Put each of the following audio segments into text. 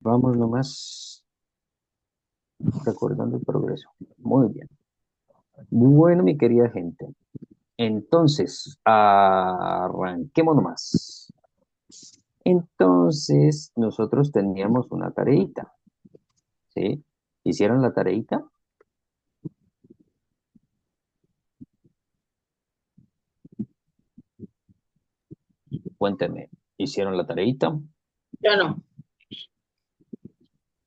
Vamos nomás recordando el progreso. Muy bien. Bueno, mi querida gente. Entonces, arranquemos nomás. Entonces, nosotros teníamos una tareita, ¿sí? ¿Hicieron la tareita? Cuéntenme. ¿Hicieron la tareita? Yo no.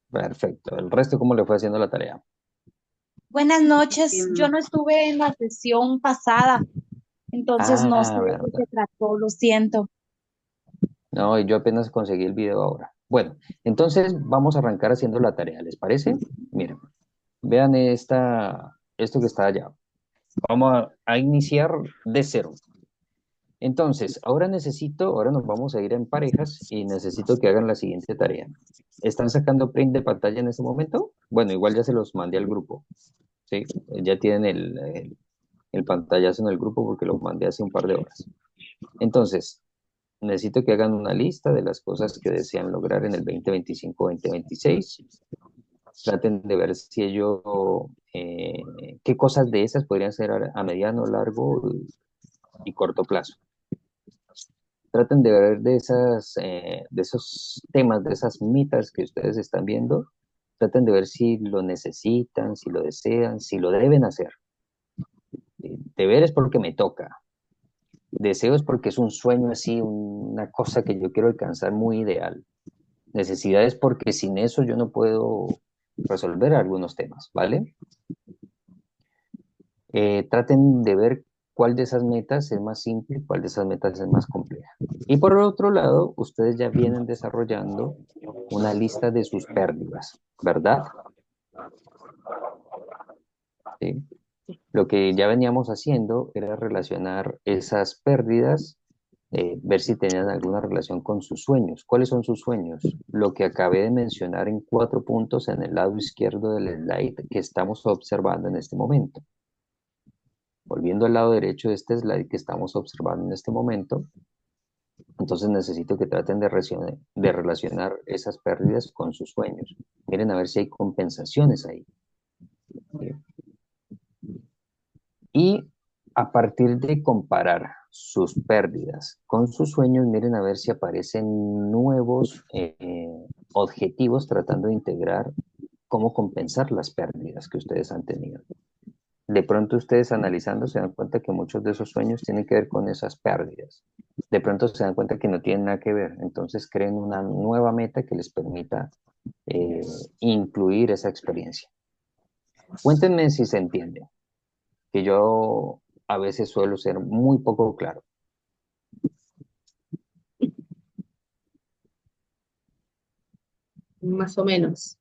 Perfecto. ¿El resto cómo le fue haciendo la tarea? Buenas noches. Yo Em, no estuve en la sesión pasada, entonces no sé Ah, de qué verdad. se trató, lo siento. No, y yo apenas conseguí el video ahora. Bueno, entonces vamos a arrancar haciendo la tarea, ¿les parece? Miren, vean esto que está allá. Vamos a iniciar de cero. Entonces, ahora nos vamos a ir en parejas y necesito que hagan la siguiente tarea. ¿Están sacando print de pantalla en este momento? Bueno, igual ya se los mandé al grupo, ¿sí? Ya tienen el pantallazo en el grupo porque lo mandé hace un par de horas. Entonces, necesito que hagan una lista de las cosas que desean lograr en el 2025-2026. Traten de ver si ellos, qué cosas de esas podrían ser a mediano, largo y corto plazo. Traten de ver de esos temas, de esas metas que ustedes están viendo, traten de ver si lo necesitan, si lo desean, si lo deben hacer. Deber es porque me toca, deseo es porque es un sueño así, una cosa que yo quiero alcanzar muy ideal. Necesidad es porque sin eso yo no puedo resolver algunos temas, ¿vale? Traten de ver cuál de esas metas es más simple y cuál de esas metas es más compleja. Y por el otro lado, ustedes ya vienen desarrollando una lista de sus pérdidas, ¿verdad? ¿Sí? Lo que ya veníamos haciendo era relacionar esas pérdidas, ver si tenían alguna relación con sus sueños. ¿Cuáles son sus sueños? Lo que acabé de mencionar en 4 puntos en el lado izquierdo del slide que estamos observando en este momento. Volviendo al lado derecho de este slide que estamos observando en este momento, entonces necesito que traten de relacionar esas pérdidas con sus sueños. Miren a ver si hay compensaciones ahí. ¿Sí? Y a partir de comparar sus pérdidas con sus sueños, miren a ver si aparecen nuevos objetivos tratando de integrar cómo compensar las pérdidas que ustedes han tenido. De pronto ustedes analizando se dan cuenta que muchos de esos sueños tienen que ver con esas pérdidas. De pronto se dan cuenta que no tienen nada que ver. Entonces creen una nueva meta que les permita eh, incluir esa experiencia. Cuéntenme si se entiende, que yo a veces suelo ser muy poco claro. Más o menos.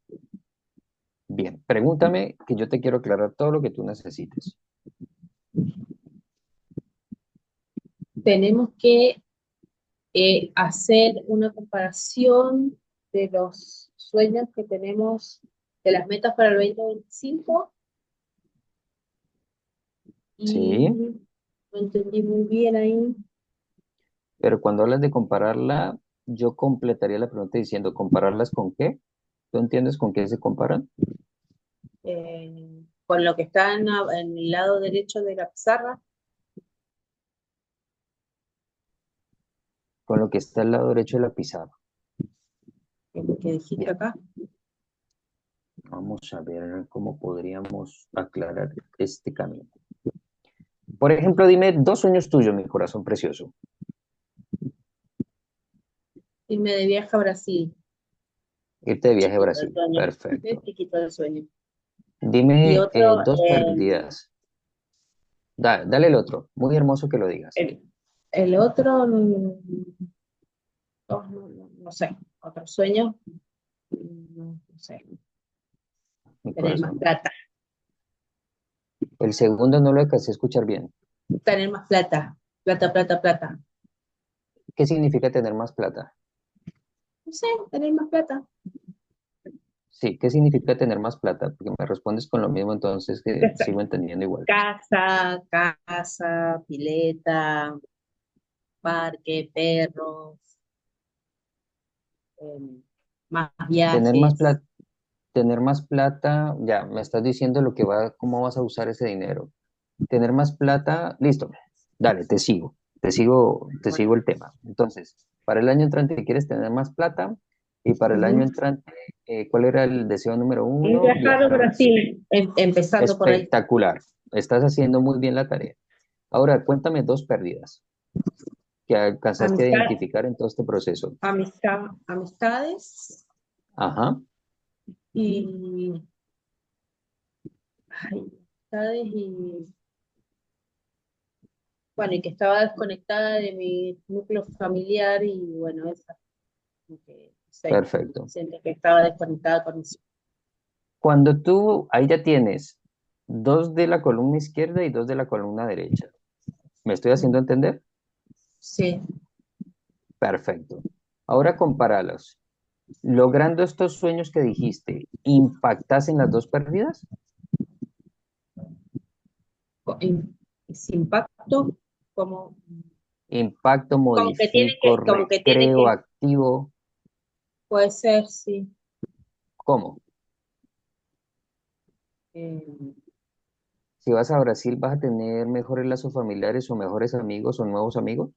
Bien, pregúntame que yo te quiero aclarar todo lo que tú necesites. Tenemos que hacer una comparación de los sueños que tenemos, de las metas para el 2025 y Sí, no entendí muy bien ahí. pero cuando hablas de compararla, yo completaría la pregunta diciendo, ¿compararlas con qué? ¿Tú entiendes con qué se comparan? Con lo que está en el lado derecho de la pizarra, Con lo que está al lado derecho de la pizarra. que es lo que dijiste Bien, acá. vamos a ver cómo podríamos aclarar este camino. Por ejemplo, dime 2 sueños tuyos, mi corazón precioso. Irme de viaje a Brasil, Irte de viaje a chiquito el Brasil. sueño, es Perfecto. chiquito el sueño. Y Dime otro, 2 pérdidas. Dale el otro. Muy hermoso que lo digas. el, el otro, no sé, otro sueño, no sé, Mi tener más corazón. plata, El segundo no lo alcancé a escuchar bien. tener más plata, plata, plata, plata. ¿Qué significa tener más plata? No sé, tener más plata. Sí, ¿qué significa tener más plata? Porque me respondes con lo mismo, entonces que sigo entendiendo igual. Casa, casa, pileta, parque, perros, más Tener más viajes. plata, tener más plata, ya, me estás diciendo lo que va, cómo vas a usar ese dinero. Tener más plata, listo. Dale, te Bueno, sigo el tema. Entonces, para el año entrante quieres tener más plata y para el año ujú. entrante, ¿cuál era el deseo número Y uno? viajar a Viajar a Brasil. Brasil, empezando por ahí. Espectacular. Estás haciendo muy bien la tarea. Ahora, cuéntame dos pérdidas que alcanzaste a Amistad, identificar en todo este proceso. amistades Ajá, y, ay, amistades y, bueno, y que estaba desconectada de mi núcleo familiar y bueno, esa, como que, no sé, perfecto. siento que estaba desconectada con eso. Cuando tú, ahí ya tienes dos de la columna izquierda y dos de la columna derecha. ¿Me estoy haciendo Mm, entender? sí, Perfecto. Ahora compáralos. Logrando estos sueños que dijiste, ¿impactas en las dos pérdidas? sin impacto, como, Impacto, modifico, como que tiene recreo, que, activo. puede ser, sí. ¿Cómo? eh, Si vas a Brasil, ¿vas a tener mejores lazos familiares o mejores amigos o nuevos amigos?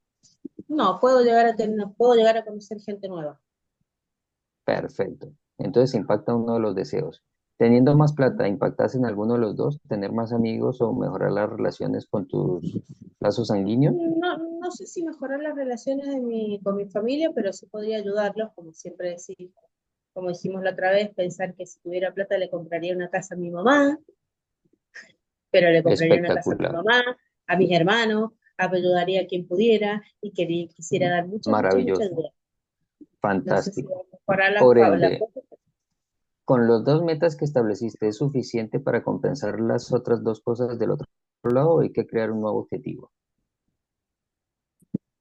no, puedo llegar a conocer gente nueva. Perfecto. Entonces impacta uno de los deseos. Teniendo más plata, ¿impactas en alguno de los dos? ¿Tener más amigos o mejorar las relaciones con tus lazos sanguíneos? No, no sé si mejorar las relaciones con mi familia, pero sí podría ayudarlos, como siempre decir, como dijimos la otra vez, pensar que si tuviera plata le compraría una casa a mi mamá, pero le compraría una casa a mi Espectacular. mamá, a mis hermanos, ayudaría a quien pudiera y quisiera dar muchas, muchas, muchas Maravilloso. ayudas. No sé si Fantástico. va a mejorar Por la ende, cosa. con los dos metas que estableciste, ¿es suficiente para compensar las otras dos cosas del otro lado o hay que crear un nuevo objetivo?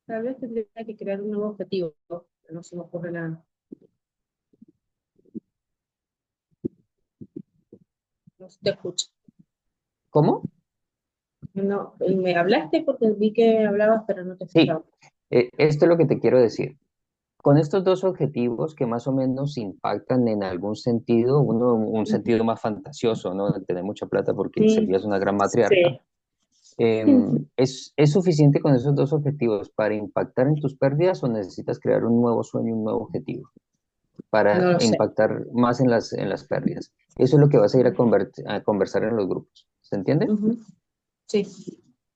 Tal vez tendría que crear un nuevo objetivo, pero no se me ocurre nada. No se te escucha. ¿Cómo? No, y me hablaste porque vi que hablabas, pero no te Sí, escuchaba. esto es lo que te quiero decir. Con estos dos objetivos que más o menos impactan en algún sentido, uno un Ujú. sentido más fantasioso, ¿no? De tener mucha plata porque Sí, serías una gran matriarca. sí. ¿Es suficiente con esos dos objetivos para impactar en tus pérdidas o necesitas crear un nuevo sueño, un nuevo objetivo para No lo sé. impactar más en las pérdidas? Eso es lo que vas a ir a conversar en los grupos. ¿Se entiende? Ujú. Sí.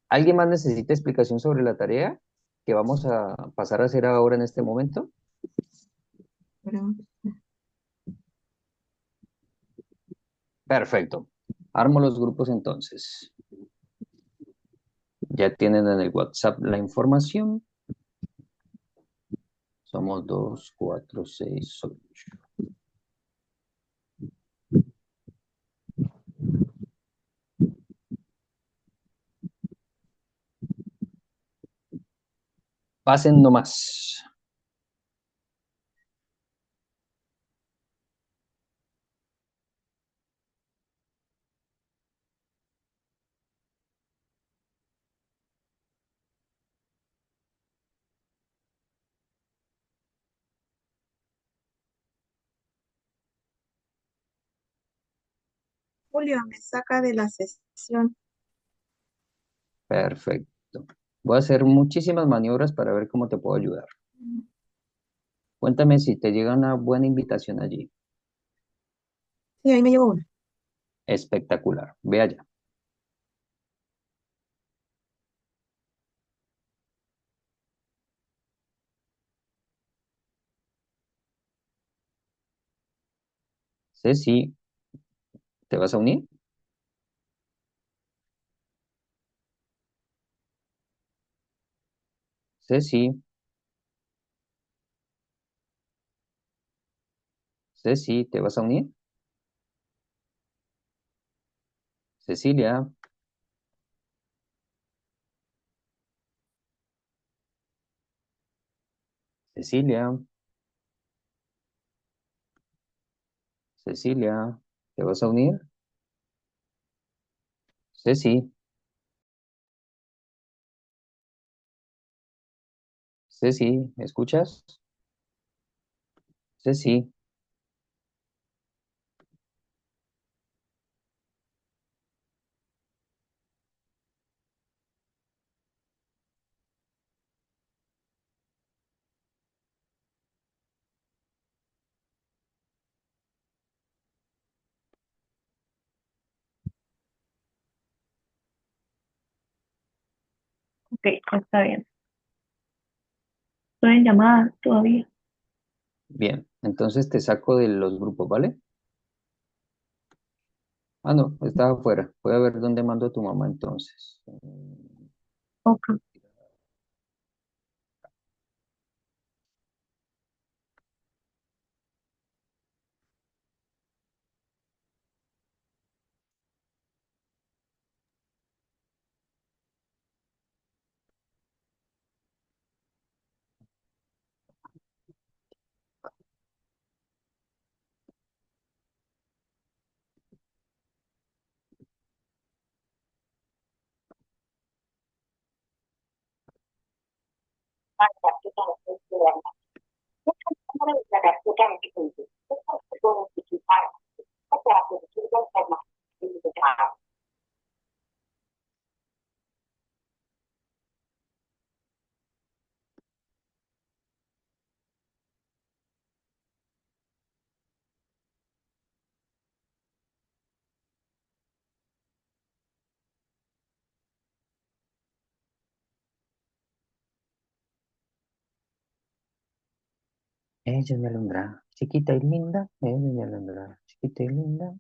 ¿Alguien más necesita explicación sobre la tarea que vamos a pasar a hacer ahora en este momento? Pero Perfecto. Armo los grupos entonces. Ya tienen en el WhatsApp la información. Somos 2, 4, 6, 8. Pasen nomás. Julio me saca de la sesión. Perfecto. Voy a hacer muchísimas maniobras para ver cómo te puedo ayudar. Cuéntame si te llega una buena invitación allí. Sí, ahí me llegó una. Espectacular. Ve allá. Ceci, ¿te vas a unir? Ceci, Ceci, ¿te vas a unir? Cecilia, Cecilia, Cecilia, ¿te vas a unir? Ceci, Ceci, ¿me escuchas? Ceci. está bien. Estoy en llamada todavía. Bien, entonces te saco de los grupos, ¿vale? Ah, no, estás afuera. Voy a ver dónde mando a tu mamá entonces. Ok. Ella es mi alondra, chiquita y linda. Ella es mi alondra, chiquita y linda.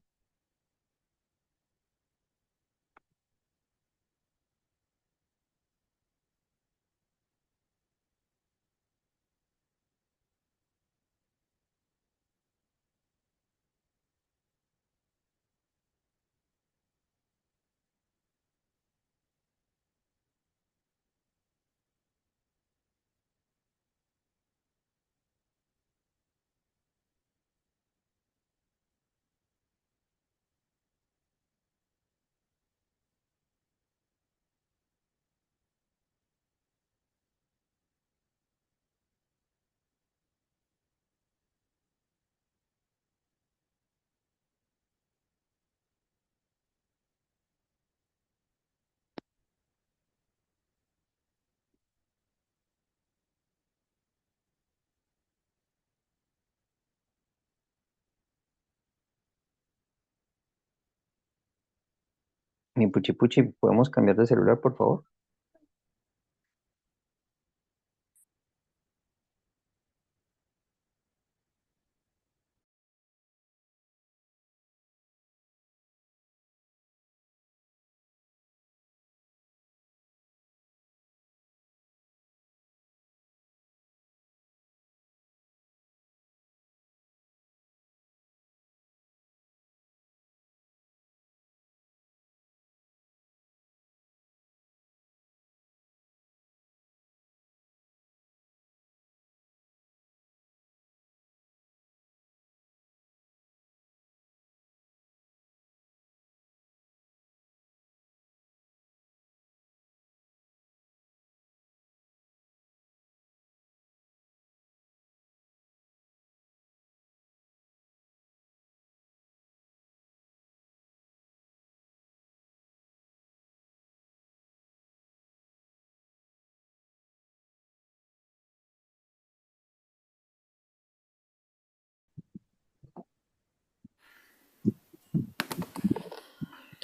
Mi puchi puchi, ¿podemos cambiar de celular, por favor?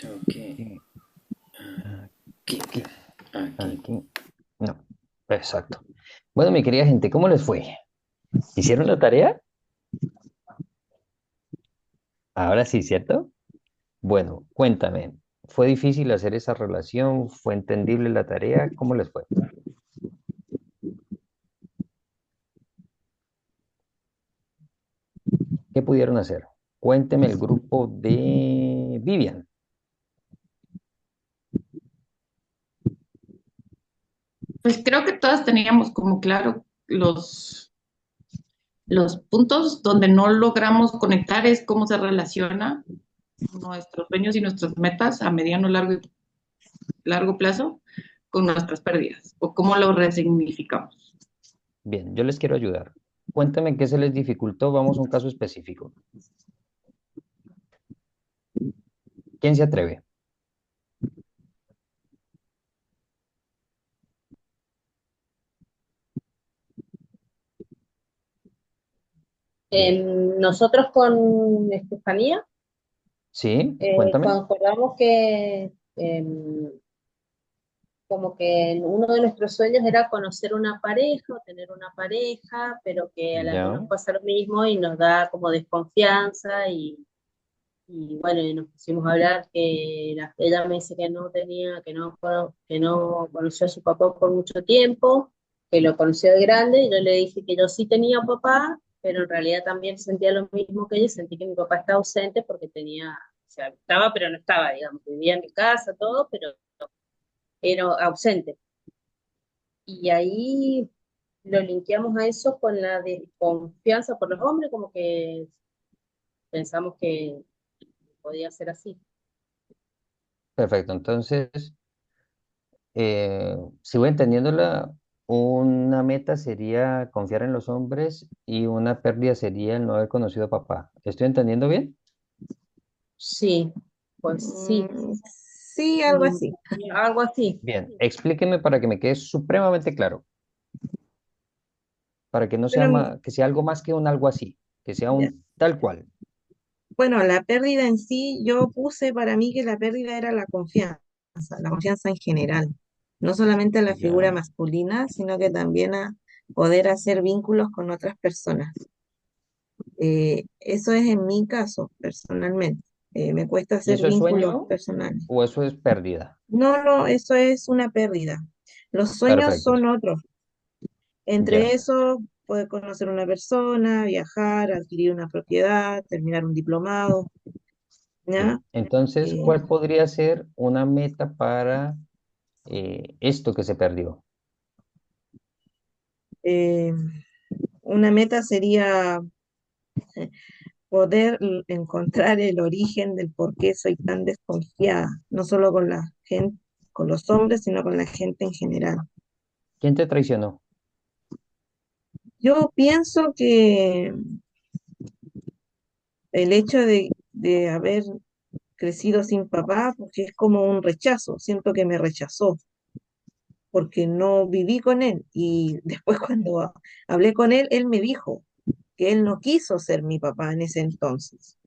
Ok, Sí, aquí, aquí, aquí. aquí. No, exacto. Bueno, mi querida gente, ¿cómo les fue? ¿Hicieron la tarea? Ahora sí, ¿cierto? Bueno, cuéntame. ¿Fue difícil hacer esa relación? ¿Fue entendible la tarea? ¿Cómo les fue? ¿Qué pudieron hacer? Cuénteme el grupo de Vivian. Pues creo que todas teníamos como claro los puntos donde no logramos conectar es cómo se relaciona nuestros sueños y nuestras metas a mediano, largo plazo con nuestras pérdidas o cómo lo resignificamos. Bien, yo les quiero ayudar. Cuéntame qué se les dificultó. Vamos a un caso específico. ¿Quién se atreve? Bien. Nosotros con Estefanía ¿Sí? Cuéntame. concordamos que como que uno de nuestros sueños era conocer una pareja o tener una pareja, pero que a las dos Ya, nos pasa lo mismo y nos da como desconfianza y bueno, y nos pusimos a hablar que ella me dice que no tenía, que no conoció a su papá por mucho tiempo, que lo conoció de grande, y yo le dije que yo sí tenía papá, pero en realidad también sentía lo mismo que ella, y sentí que mi papá estaba ausente porque tenía, o sea, estaba pero no estaba, digamos, vivía en mi casa, todo, pero era ausente. Y ahí lo linkeamos a eso con la desconfianza por los hombres, como que pensamos que podía ser así. perfecto. Entonces, si voy entendiéndola, una meta sería confiar en los hombres y una pérdida sería el no haber conocido a papá. ¿Estoy entendiendo bien? Sí, pues sí. Sí, algo Mm, así. algo así. Bien, explíqueme para que me quede supremamente claro, para que no sea Bueno, que sea algo más que un algo así, que sea ya. un tal cual. Bueno, la pérdida en sí, yo puse para mí que la pérdida era la confianza en general, no solamente a la figura Ya. masculina, sino que también a poder hacer vínculos con otras personas. Eso es en mi caso, personalmente. Me cuesta ¿Y hacer eso es vínculos sueño personales. o eso es pérdida? No, no, eso es una pérdida. Los sueños Perfecto. son otros. Entre Ya. eso, poder conocer una persona, viajar, adquirir una propiedad, terminar un diplomado, ¿ya? Bien. Entonces, Eh, ¿cuál podría ser una meta para esto que se perdió? eh, una meta sería poder encontrar el origen del por qué soy tan desconfiada, no solo con la gente, con los hombres, sino con la gente en general. ¿Quién te traicionó? Yo pienso que el hecho de haber crecido sin papá, porque es como un rechazo, siento que me rechazó, porque no viví con él. Y después cuando hablé con él, él me dijo que él no quiso ser mi papá en ese entonces.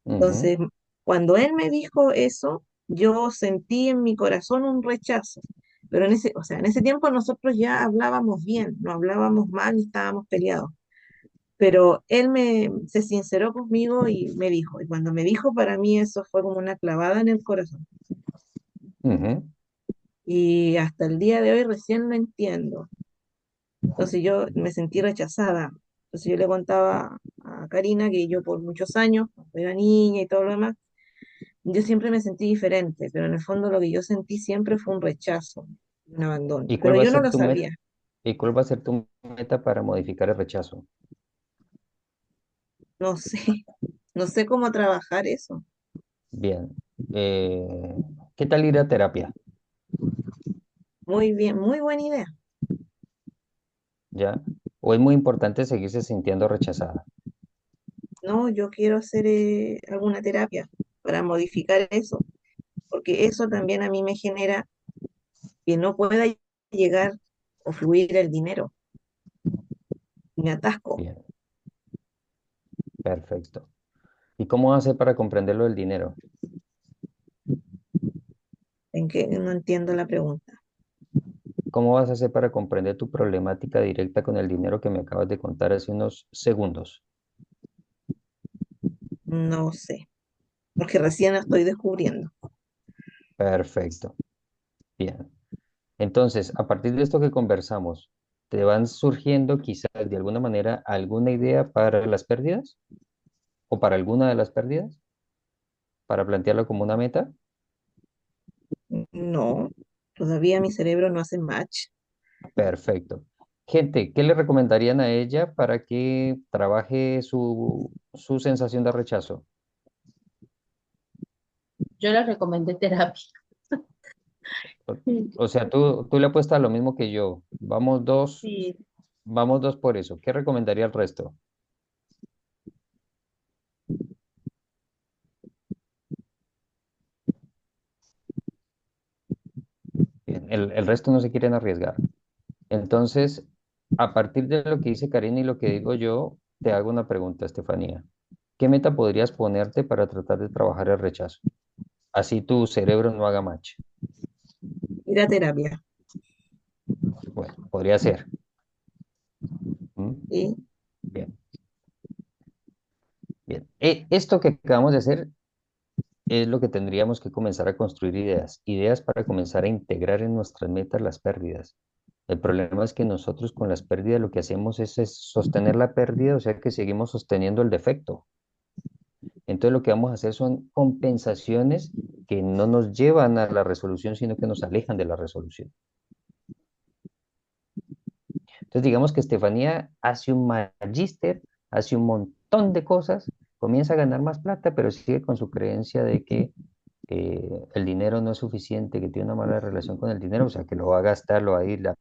Ujú, Entonces, cuando él me dijo eso, yo sentí en mi corazón un rechazo. Pero en ese, o sea, en ese tiempo nosotros ya hablábamos bien, no hablábamos mal ni estábamos peleados. Pero se sinceró conmigo y me dijo, y cuando me dijo, para mí eso fue como una clavada en el corazón. ujú. Y hasta el día de hoy recién lo entiendo. Entonces yo me sentí rechazada. Entonces yo le contaba a Karina que yo por muchos años, cuando era niña y todo lo demás, yo siempre me sentí diferente, pero en el fondo lo que yo sentí siempre fue un rechazo, un abandono. ¿Y Pero cuál va a yo no ser lo tu meta? sabía. ¿Y cuál va a ser tu meta para modificar el rechazo? No sé, no sé cómo trabajar eso. Bien. Eh, ¿Qué tal ir a terapia? Muy bien, muy buena idea. ¿Ya? ¿O es muy importante seguirse sintiendo rechazada? No, yo quiero hacer alguna terapia para modificar eso, porque eso también a mí me genera que no pueda llegar o fluir el dinero. Me atasco Bien, perfecto. ¿Y cómo hace para comprender lo del dinero? en que no entiendo la pregunta. ¿Cómo vas a hacer para comprender tu problemática directa con el dinero que me acabas de contar hace unos segundos? No sé, porque recién lo estoy descubriendo. Perfecto. Bien. Entonces, a partir de esto que conversamos, ¿te van surgiendo quizás de alguna manera alguna idea para las pérdidas? ¿O para alguna de las pérdidas? ¿Para plantearlo como una meta? No, todavía mi cerebro no hace match. Perfecto. Gente, ¿qué le recomendarían a ella para que trabaje su sensación de rechazo? Yo le recomendé terapia. O, o sea, tú le apuestas a lo mismo que yo. Sí, Vamos dos por eso. ¿Qué recomendaría al resto? Bien, el resto no se quieren arriesgar. Entonces, a partir de lo que dice Karina y lo que digo yo, te hago una pregunta, Estefanía. ¿Qué meta podrías ponerte para tratar de trabajar el rechazo? Así tu cerebro no haga match. Ir a terapia. Bueno, podría ser. ¿Mm? ¿Sí? Bien, bien. Esto que acabamos de hacer es lo que tendríamos que comenzar a construir ideas, ideas para comenzar a integrar en nuestras metas las pérdidas. El problema es que nosotros con las pérdidas lo que hacemos es sostener la pérdida, o sea que seguimos sosteniendo el defecto. Entonces lo que vamos a hacer son compensaciones que no nos llevan a la resolución, sino que nos alejan de la resolución. Entonces digamos que Estefanía hace un magíster, hace un montón de cosas, comienza a ganar más plata, pero sigue con su creencia de que el dinero no es suficiente, que tiene una mala relación con el dinero, o sea que lo va a gastar, lo va a ir a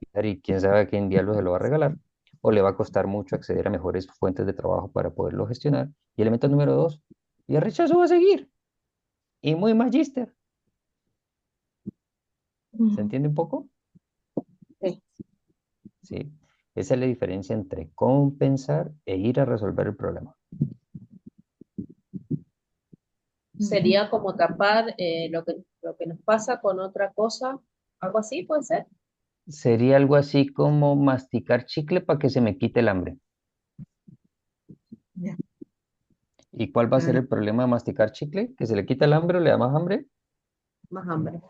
pillar y quién sabe a quién diablo se lo va a regalar, o le va a costar mucho acceder a mejores fuentes de trabajo para poderlo gestionar. Y elemento número dos, y el rechazo va a seguir, y muy magíster. ¿Se Ujú. entiende un poco? Sí. Sí. Esa es la diferencia entre compensar e ir a resolver el problema. Ujú. Sería como tapar lo que nos pasa con otra cosa, algo así puede ser. Sería algo así como masticar chicle para que se me quite el hambre. Ya. ¿Y cuál va a ser Claro. el problema de masticar chicle? ¿Que se le quita el hambre o le da más hambre? Más hambre.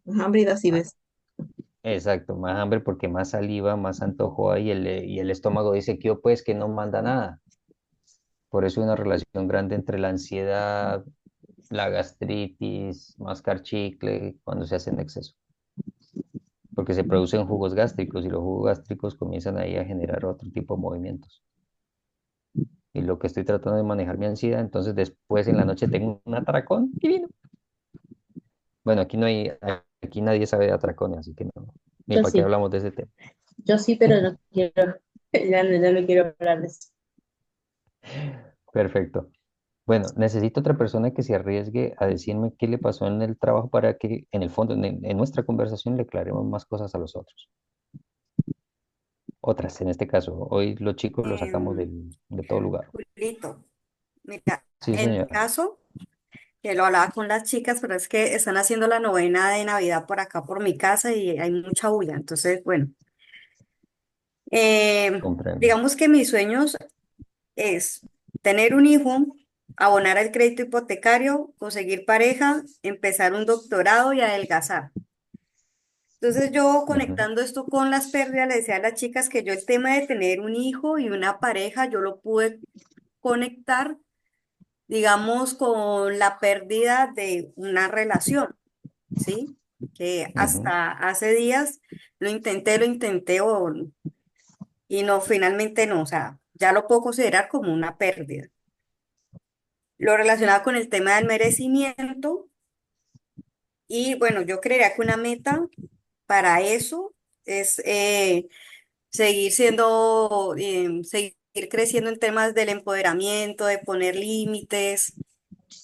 Más hambre y Ah, acidez. exacto, más hambre porque más saliva, más antojo hay y el estómago dice que yo pues que no manda nada. Por eso hay una relación grande entre la ansiedad, la gastritis, mascar chicle cuando se hace en exceso, porque se producen jugos gástricos y los jugos gástricos comienzan ahí a generar otro tipo de movimientos. Y lo que estoy tratando de manejar mi ansiedad, entonces después en la noche tengo un atracón divino. Bueno, aquí nadie sabe de atracones, así que no, ni Yo para qué sí, hablamos de ese tema. yo sí, pero no quiero, ya no quiero hablar de eso. Perfecto. Bueno, necesito otra persona que se arriesgue a decirme qué le pasó en el trabajo para que en el fondo, en nuestra conversación, le aclaremos más cosas a los otros. Otras, en este caso. Hoy los chicos los sacamos Em, de todo lugar. Julito, mira, Sí, en mi señora. caso, que lo hablaba con las chicas, pero es que están haciendo la novena de Navidad por acá, por mi casa, y hay mucha bulla. Entonces, bueno, Comprendo. digamos que mis sueños es tener un hijo, abonar el crédito hipotecario, conseguir pareja, empezar un doctorado y adelgazar. Entonces yo Ujú, conectando esto con las pérdidas, le decía a las chicas que yo el tema de tener un hijo y una pareja, yo lo pude conectar digamos, con la pérdida de una relación, ¿sí? Que ujú. hasta hace días lo intenté y no, finalmente no, o sea, ya lo puedo considerar como una pérdida. Lo relacionado con el tema del merecimiento y bueno, yo creería que una meta para eso es seguir siendo, seguir creciendo en temas del empoderamiento, de poner límites.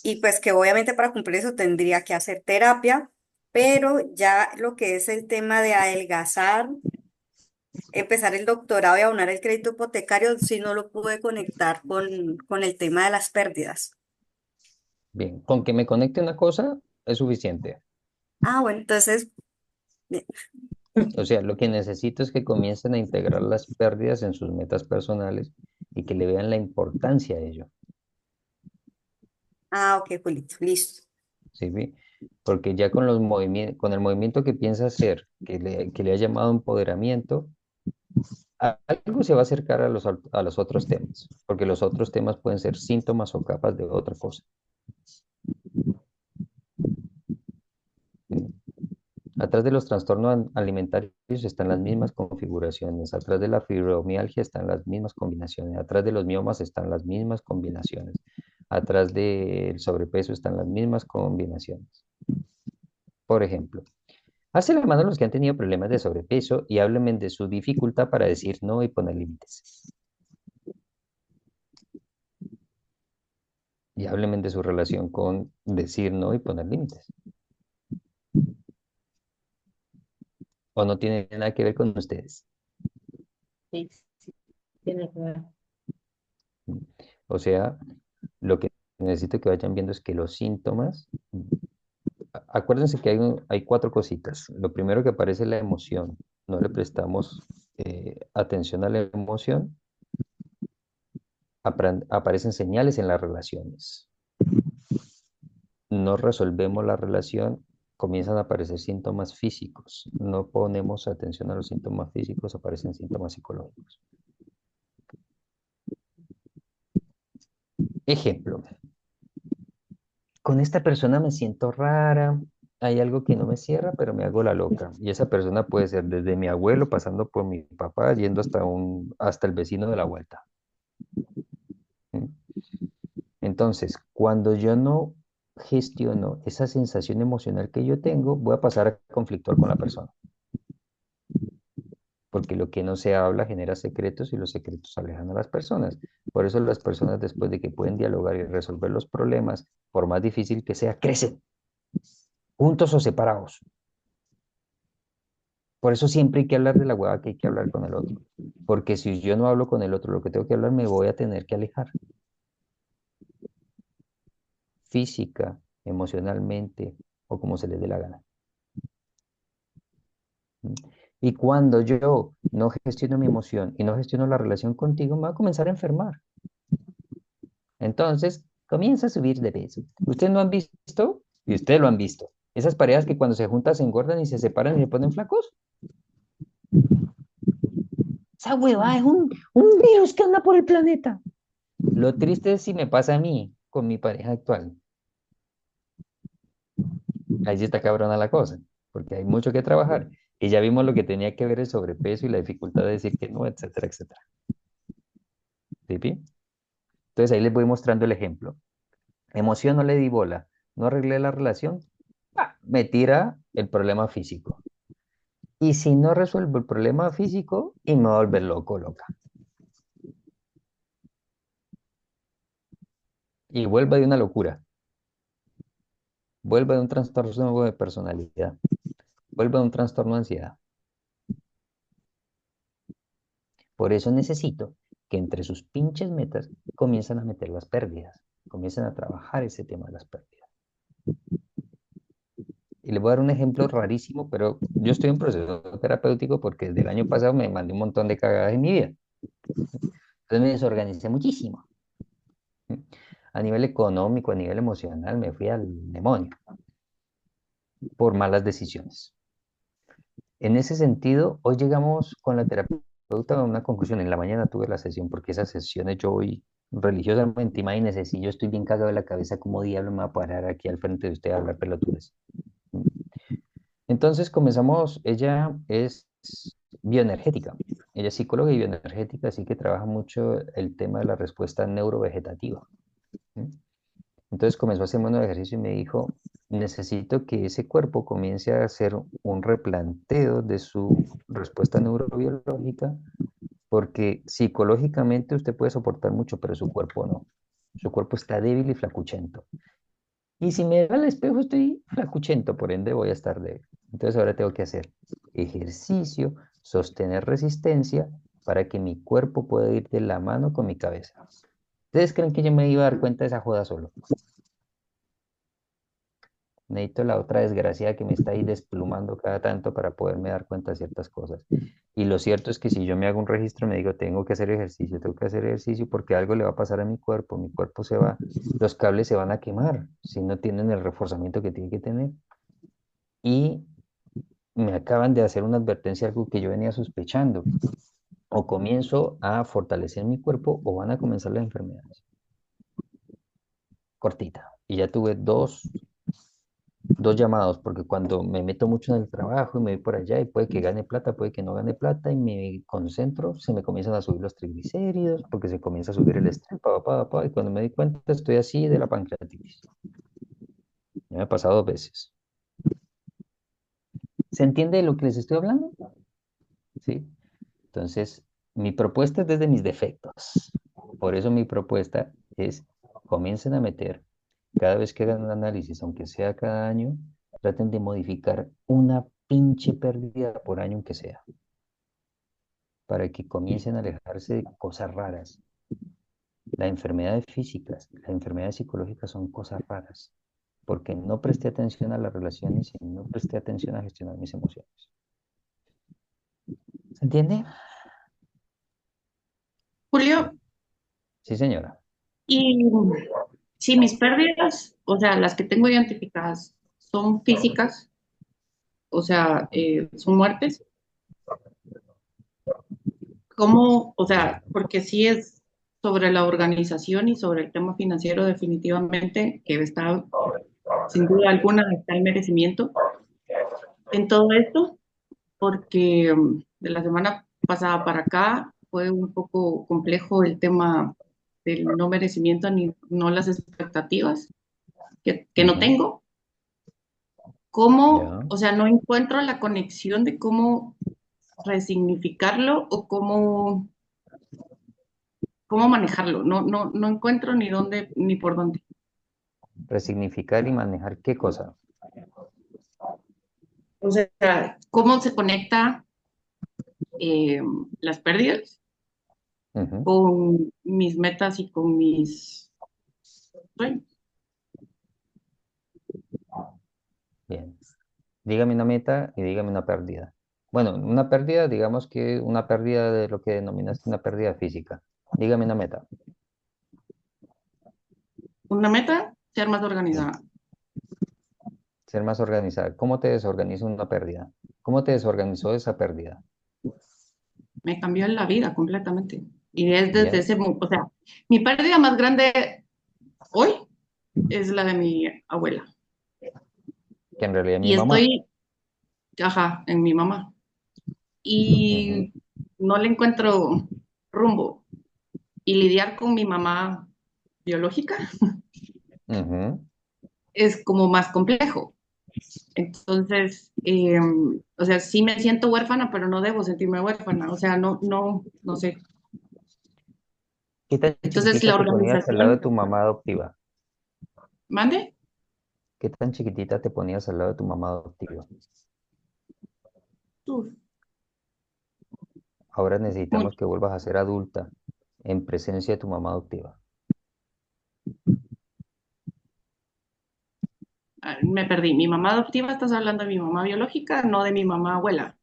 Y pues que obviamente para cumplir eso tendría que hacer terapia, pero ya lo que es el tema de adelgazar, empezar el doctorado y abonar el crédito hipotecario, sí no lo pude conectar con el tema de las pérdidas. Bien, con que me conecte una cosa es suficiente. Ah, bueno, entonces, bien. O sea, lo que necesito es que comiencen a integrar las pérdidas en sus metas personales y que le vean la importancia de ello. Ah, ok, Julito, listo. ¿Sí? ¿Ve? Porque ya con los movimientos, con el movimiento que piensa hacer, que le ha llamado empoderamiento, algo se va a acercar a los otros temas, porque los otros temas pueden ser síntomas o capas de otra cosa. ¿Sí? Atrás de los trastornos alimentarios están las mismas configuraciones, atrás de la fibromialgia están las mismas combinaciones, atrás de los miomas están las mismas combinaciones, atrás del sobrepeso están las mismas combinaciones. Por ejemplo, hace la mano los que han tenido problemas de sobrepeso y háblenme de su dificultad para decir no y poner límites. Y háblenme de su relación con decir no y poner límites. O no tiene nada que ver con ustedes. Sí, sí, tiene que ver. O sea, lo que necesito que vayan viendo es que los síntomas Acuérdense que hay cuatro cositas. Lo primero que aparece es la emoción. No le prestamos atención a la emoción. Aparecen señales en las relaciones. No resolvemos la relación, comienzan a aparecer síntomas físicos. No ponemos atención a los síntomas físicos, aparecen síntomas psicológicos. Ejemplo, con esta persona me siento rara, hay algo que no me cierra, pero me hago la loca. Y esa persona puede ser desde mi abuelo, pasando por mi papá, yendo hasta el vecino de la vuelta. ¿Mm? Entonces, cuando yo no gestiono esa sensación emocional que yo tengo, voy a pasar a conflictuar con la persona. Porque lo que no se habla genera secretos y los secretos alejan a las personas. Por eso las personas después de que pueden dialogar y resolver los problemas, por más difícil que sea, crecen, juntos o separados. Por eso siempre hay que hablar de la hueá que hay que hablar con el otro. Porque si yo no hablo con el otro lo que tengo que hablar, me voy a tener que alejar. Física, emocionalmente o como se les dé la gana. ¿Mm? Y cuando yo no gestiono mi emoción y no gestiono la relación contigo, me va a comenzar a enfermar. Entonces, comienza a subir de peso. ¿Ustedes no han visto? Y ustedes lo han visto. Esas parejas que cuando se juntan se engordan y se separan y se ponen flacos. Esa huevada es un virus que anda por el planeta. Lo triste es si me pasa a mí con mi pareja actual. Ahí sí está cabrona la cosa, porque hay mucho que trabajar. Y ya vimos lo que tenía que ver el sobrepeso y la dificultad de decir que no, etcétera, etcétera. ¿Sí, pi? Entonces ahí les voy mostrando el ejemplo. Emoción, no le di bola, no arreglé la relación, me tira el problema físico. Y si no resuelvo el problema físico, y me voy a volver loco, loca. Y vuelva de una locura, vuelva de un trastorno de personalidad, vuelva de un trastorno de ansiedad. Por eso necesito que entre sus pinches metas comiencen a meter las pérdidas, comiencen a trabajar ese tema de las pérdidas. Y les voy a dar un ejemplo rarísimo, pero yo estoy en proceso terapéutico porque desde el año pasado me mandé un montón de cagadas en mi vida. Entonces me desorganicé muchísimo. A nivel económico, a nivel emocional, me fui al demonio por malas decisiones. En ese sentido, hoy llegamos con la terapeuta a una conclusión. En la mañana tuve la sesión porque esas sesiones yo voy religiosamente, imagínense, si yo estoy bien cagado de la cabeza, ¿cómo diablo me va a parar aquí al frente de usted a hablar pelotudes? Entonces comenzamos, ella es bioenergética, ella es psicóloga y bioenergética, así que trabaja mucho el tema de la respuesta neurovegetativa. ¿Sí? Entonces comenzó a hacerme un ejercicio y me dijo, necesito que ese cuerpo comience a hacer un replanteo de su respuesta neurobiológica, porque psicológicamente usted puede soportar mucho, pero su cuerpo no. Su cuerpo está débil y flacuchento. Y si me veo al espejo estoy flacuchento, por ende voy a estar débil. Entonces ahora tengo que hacer ejercicio, sostener resistencia para que mi cuerpo pueda ir de la mano con mi cabeza. ¿Ustedes creen que yo me iba a dar cuenta de esa joda solo? Necesito la otra desgracia que me está ahí desplumando cada tanto para poderme dar cuenta de ciertas cosas. Y lo cierto es que si yo me hago un registro, me digo, tengo que hacer ejercicio porque algo le va a pasar a mi cuerpo se va, los cables se van a quemar si no tienen el reforzamiento que tiene que tener. Y me acaban de hacer una advertencia, algo que yo venía sospechando. O comienzo a fortalecer mi cuerpo o van a comenzar las enfermedades. Cortita. Y ya tuve dos llamados, porque cuando me meto mucho en el trabajo y me voy por allá y puede que gane plata, puede que no gane plata y me concentro, se me comienzan a subir los triglicéridos, porque se comienza a subir el estrés, y cuando me di cuenta estoy así de la pancreatitis. Ya me ha pasado 2 veces. ¿Se entiende de lo que les estoy hablando? ¿Sí? Entonces, mi propuesta es desde mis defectos. Por eso mi propuesta es, comiencen a meter, cada vez que hagan un análisis, aunque sea cada año, traten de modificar una pinche pérdida por año, aunque sea, para que comiencen a alejarse de cosas raras. Las enfermedades físicas, las enfermedades psicológicas son cosas raras. porque no presté atención a las relaciones y no presté atención a gestionar mis emociones. ¿Se entiende? Julio, Sí, señora. y si mis pérdidas, o sea, las que tengo identificadas, son físicas, o sea, son muertes, ¿cómo? O sea, porque sí es sobre la organización y sobre el tema financiero definitivamente, que está, sin duda alguna, está el merecimiento en todo esto, porque de la semana pasada para acá fue un poco complejo el tema del no merecimiento ni no las expectativas que no Ujú. tengo. ¿Cómo? Ya. O sea, no encuentro la conexión de cómo resignificarlo o cómo manejarlo. No encuentro ni dónde ni por dónde. Resignificar y manejar qué cosa. O sea, cómo se conecta eh, las pérdidas Ujú. con mis metas y con mis sueños. Bien. Dígame una meta y dígame una pérdida. Bueno, una pérdida, digamos que una pérdida de lo que denominaste una pérdida física. Dígame una meta. Una meta, ser más Sí. organizada. Ser más organizada. ¿Cómo te desorganiza una pérdida? ¿Cómo te desorganizó esa pérdida? Me cambió la vida completamente. Y es desde Bien. ese, o sea, mi pérdida más grande hoy es la de mi abuela. Que en realidad mi Y mamá. estoy, ajá, en mi mamá. Ujú. Y no le encuentro rumbo. Y lidiar con mi mamá biológica Ujú. es como más complejo. Entonces, o sea, sí me siento huérfana, pero no debo sentirme huérfana. O sea, no sé. ¿Qué tan Entonces, chiquitita la te ponías al lado de organización, tu mamá adoptiva? mande, ¿Qué tan chiquitita te ponías al lado de tu mamá adoptiva? uf, Ahora necesitamos mucho. que vuelvas a ser adulta en presencia de tu mamá adoptiva. Ah, me perdí. Mi mamá adoptiva, estás hablando de mi mamá biológica, no de mi mamá abuela.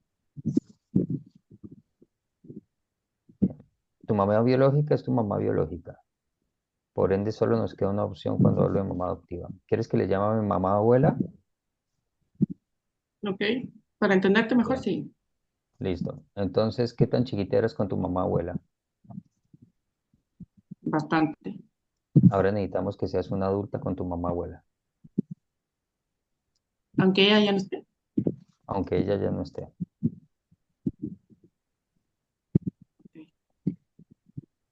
Bien. Tu mamá biológica es tu mamá biológica. Por ende, solo nos queda una opción cuando hablo de mamá adoptiva. ¿Quieres que le llame a mi mamá abuela? ¿Ok? Para entenderte mejor, Bien, sí, listo. Entonces, ¿qué tan chiquita eras con tu mamá abuela? bastante. Ahora necesitamos que seas una adulta con tu mamá abuela, Aunque ella ya no esté. aunque ella ya no esté.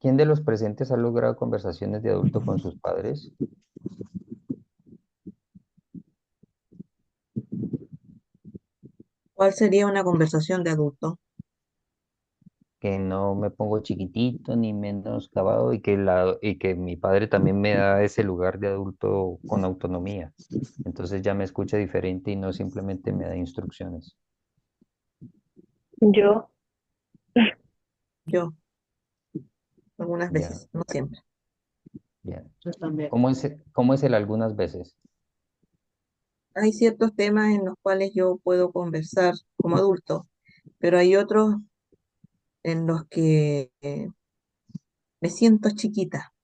¿Quién de los presentes ha logrado conversaciones de adulto con sus padres? ¿Cuál sería una conversación de adulto? Que no me pongo chiquitito ni menos cavado y que mi padre también me da ese lugar de adulto con autonomía. Entonces ya me escucha diferente y no simplemente me da instrucciones. Yo, Yo, algunas Ya, veces, no siempre. bien. Yo también. Cómo es el algunas veces? Hay ciertos temas en los cuales yo puedo conversar como adulto, pero hay otros en los que me siento chiquita.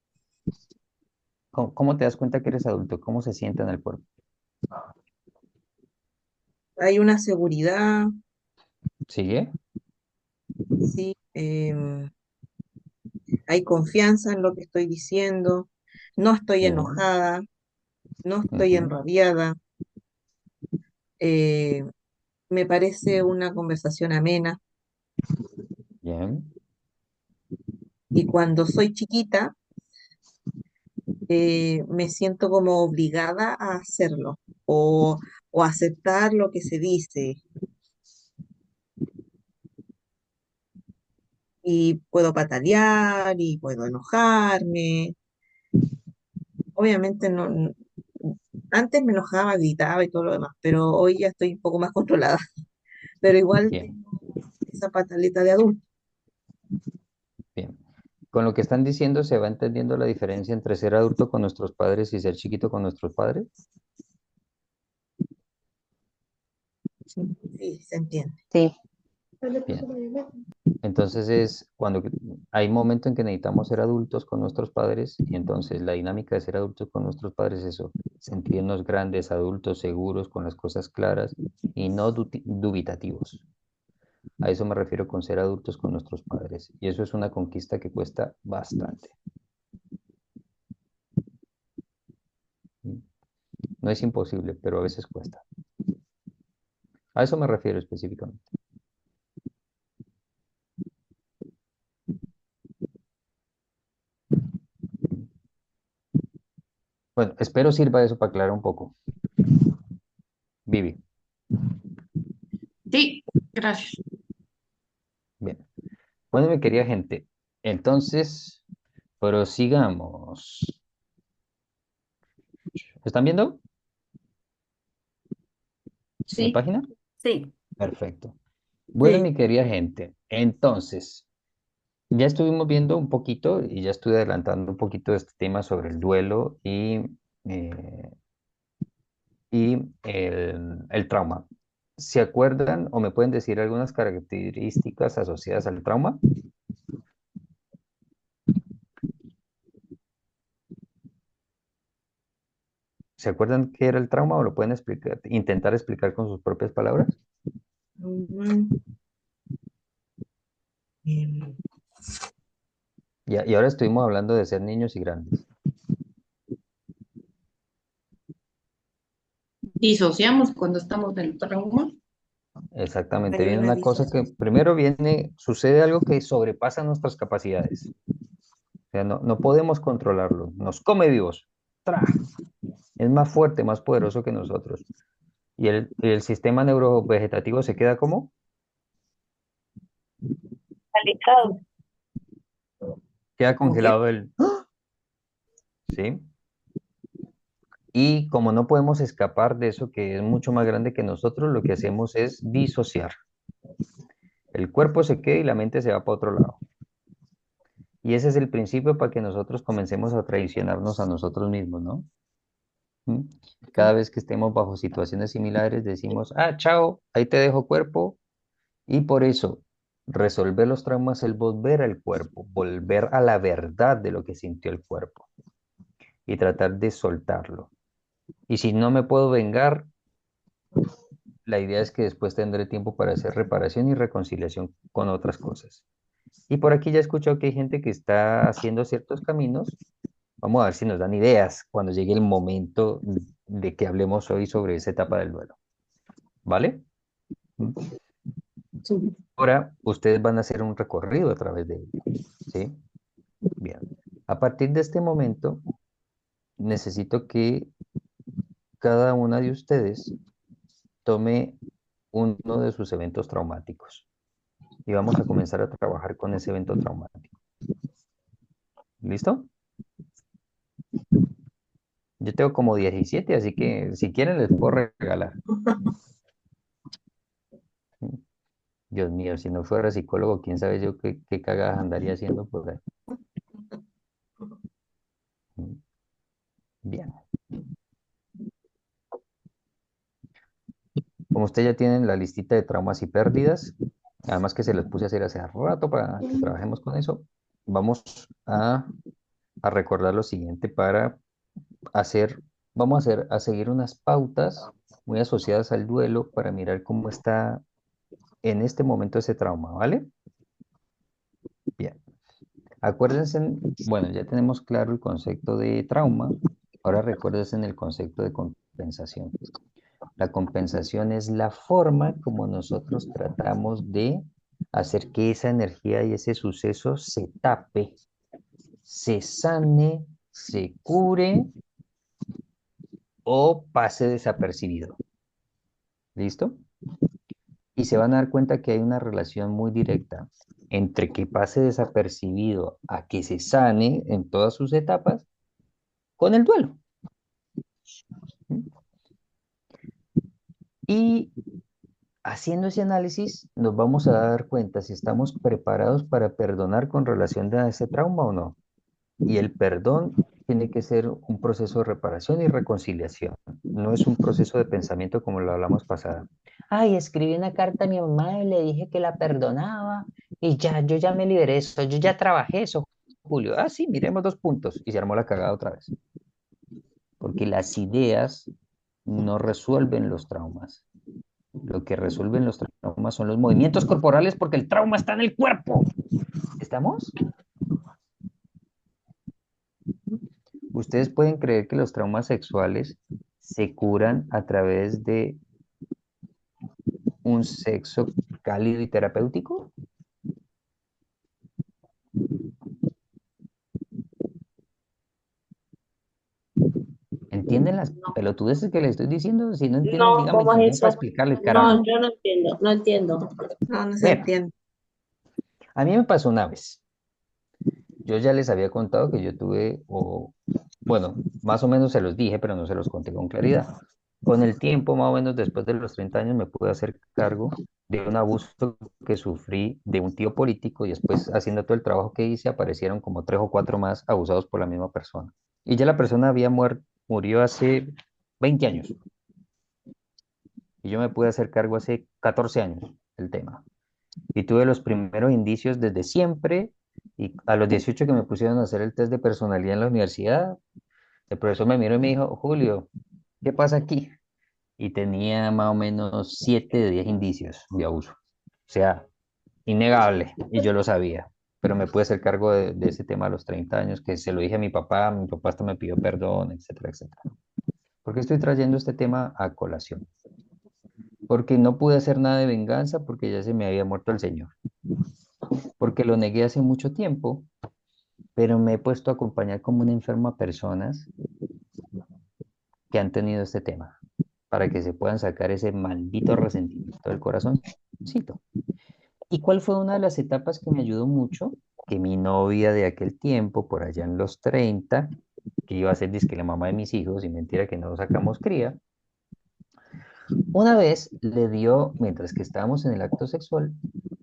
¿Cómo te das cuenta que eres adulto? ¿Cómo se siente en el cuerpo? Hay una seguridad, ¿Sigue? sí, hay confianza en lo que estoy diciendo, no estoy Ujú, enojada, no estoy ujú. enrabiada, eh, me parece una conversación amena Bien. y cuando soy chiquita me siento como obligada a hacerlo o aceptar lo que se dice y puedo patalear y puedo enojarme. Obviamente antes me enojaba, gritaba y todo lo demás, pero hoy ya estoy un poco más controlada, pero igual Bien, tengo esa pataleta de adulto. bien. Con lo que están diciendo, ¿se va entendiendo la diferencia entre ser adulto con nuestros padres y ser chiquito con nuestros padres? Sí, se entiende. Sí, Bien. Entonces es cuando hay momentos en que necesitamos ser adultos con nuestros padres y entonces la dinámica de ser adultos con nuestros padres es eso, sentirnos grandes, adultos, seguros, con las cosas claras y no dubitativos. A eso me refiero con ser adultos con nuestros padres y eso es una conquista que cuesta bastante. No es imposible, pero a veces cuesta. A eso me refiero específicamente. Bueno, espero sirva eso para aclarar un poco. Vivi, Sí, gracias. bien. Bueno, mi querida gente, entonces prosigamos. ¿Están viendo mi sí. página? Sí, Perfecto. Bueno, Sí. mi querida gente, entonces, ya estuvimos viendo un poquito y ya estuve adelantando un poquito de este tema sobre el duelo eh, y el trauma. ¿Se acuerdan o me pueden decir algunas características asociadas al trauma? ¿Se acuerdan qué era el trauma o lo pueden explicar, intentar explicar con sus propias palabras? Mm, em, Y ahora estuvimos hablando de ser niños y grandes. Disociamos cuando estamos en el trauma. Exactamente, hay viene una una cosa que disociación. primero sucede algo que sobrepasa nuestras capacidades. O sea, no podemos controlarlo, nos come vivos. ¡Tra! Es más fuerte, más poderoso que nosotros. Y el sistema neurovegetativo se queda como, Paralizado. queda ¿Cómo qué? congelado ¿sí? Y como no podemos escapar de eso que es mucho más grande que nosotros, lo que hacemos es disociar. El cuerpo se queda y la mente se va para otro lado. Y ese es el principio para que nosotros comencemos a traicionarnos a nosotros mismos, ¿no? ¿Mm? Cada vez que estemos bajo situaciones similares, decimos, ah, chao, ahí te dejo cuerpo. Y por eso, resolver los traumas es volver al cuerpo, volver a la verdad de lo que sintió el cuerpo y tratar de soltarlo. Y si no me puedo vengar, la idea es que después tendré tiempo para hacer reparación y reconciliación con otras cosas. Y por aquí ya he escuchado que hay gente que está haciendo ciertos caminos. Vamos a ver si nos dan ideas cuando llegue el momento de que hablemos hoy sobre esa etapa del duelo. ¿Vale? ¿Mm? Sí. Ahora ustedes van a hacer un recorrido a través de ello. ¿Sí? Bien. A partir de este momento, necesito que cada una de ustedes tome uno de sus eventos traumáticos y vamos a comenzar a trabajar con ese evento traumático. ¿Listo? Yo tengo como 17, así que si quieren les puedo regalar. Dios mío, si no fuera psicólogo, quién sabe yo qué cagadas andaría haciendo por ahí. Bien. Como ustedes ya tienen la listita de traumas y pérdidas, además que se las puse a hacer hace rato para que trabajemos con eso, vamos a recordar lo siguiente para hacer, a seguir unas pautas muy asociadas al duelo para mirar cómo está en este momento ese trauma, ¿vale? Bien. Acuérdense, bueno, ya tenemos claro el concepto de trauma, ahora recuérdense en el concepto de compensación. La compensación es la forma como nosotros tratamos de hacer que esa energía y ese suceso se tape, se sane, se cure o pase desapercibido. ¿Listo? Y se van a dar cuenta que hay una relación muy directa entre que pase desapercibido a que se sane en todas sus etapas con el duelo. Y haciendo ese análisis nos vamos a dar cuenta si estamos preparados para perdonar con relación a ese trauma o no. Y el perdón tiene que ser un proceso de reparación y reconciliación. No es un proceso de pensamiento como lo hablamos pasada. Ay, escribí una carta a mi mamá y le dije que la perdonaba y ya, yo ya me liberé de eso, yo ya trabajé eso, Julio. Ah, sí, miremos 2 puntos. Y se armó la cagada otra vez. Porque las ideas no resuelven los traumas. Lo que resuelven los traumas son los movimientos corporales porque el trauma está en el cuerpo. ¿Estamos? Ustedes pueden creer que los traumas sexuales se curan a través de un sexo cálido y terapéutico. ¿Entienden las No, pelotudeces que les estoy diciendo? Si no entienden, no, díganme ¿cómo también es para eso? explicarles, No, carajo. yo no entiendo, no entiendo. No, no se Bueno, entiende. a mí me pasó una vez. Yo ya les había contado que yo tuve, o bueno, más o menos se los dije, pero no se los conté con claridad. Con el tiempo, más o menos después de los 30 años, me pude hacer cargo de un abuso que sufrí de un tío político y después, haciendo todo el trabajo que hice, aparecieron como 3 o 4 más abusados por la misma persona. Y ya la persona había murió hace 20 años y yo me pude hacer cargo hace 14 años del tema. Y tuve los primeros indicios desde siempre y a los 18 que me pusieron a hacer el test de personalidad en la universidad, el profesor me miró y me dijo, Julio, ¿qué pasa aquí? Y tenía más o menos 7 de 10 indicios de abuso. O sea, innegable, y yo lo sabía, pero me pude hacer cargo de ese tema a los 30 años, que se lo dije a mi papá hasta me pidió perdón, etcétera, etcétera. ¿Por qué estoy trayendo este tema a colación? Porque no pude hacer nada de venganza porque ya se me había muerto el señor, porque lo negué hace mucho tiempo, pero me he puesto a acompañar como un enfermo a personas que han tenido este tema, para que se puedan sacar ese maldito resentimiento del corazoncito. ¿Y cuál fue una de las etapas que me ayudó mucho? Que mi novia de aquel tiempo, por allá en los 30, que iba a ser disque la mamá de mis hijos, y mentira que no sacamos cría, una vez le dio, mientras que estábamos en el acto sexual,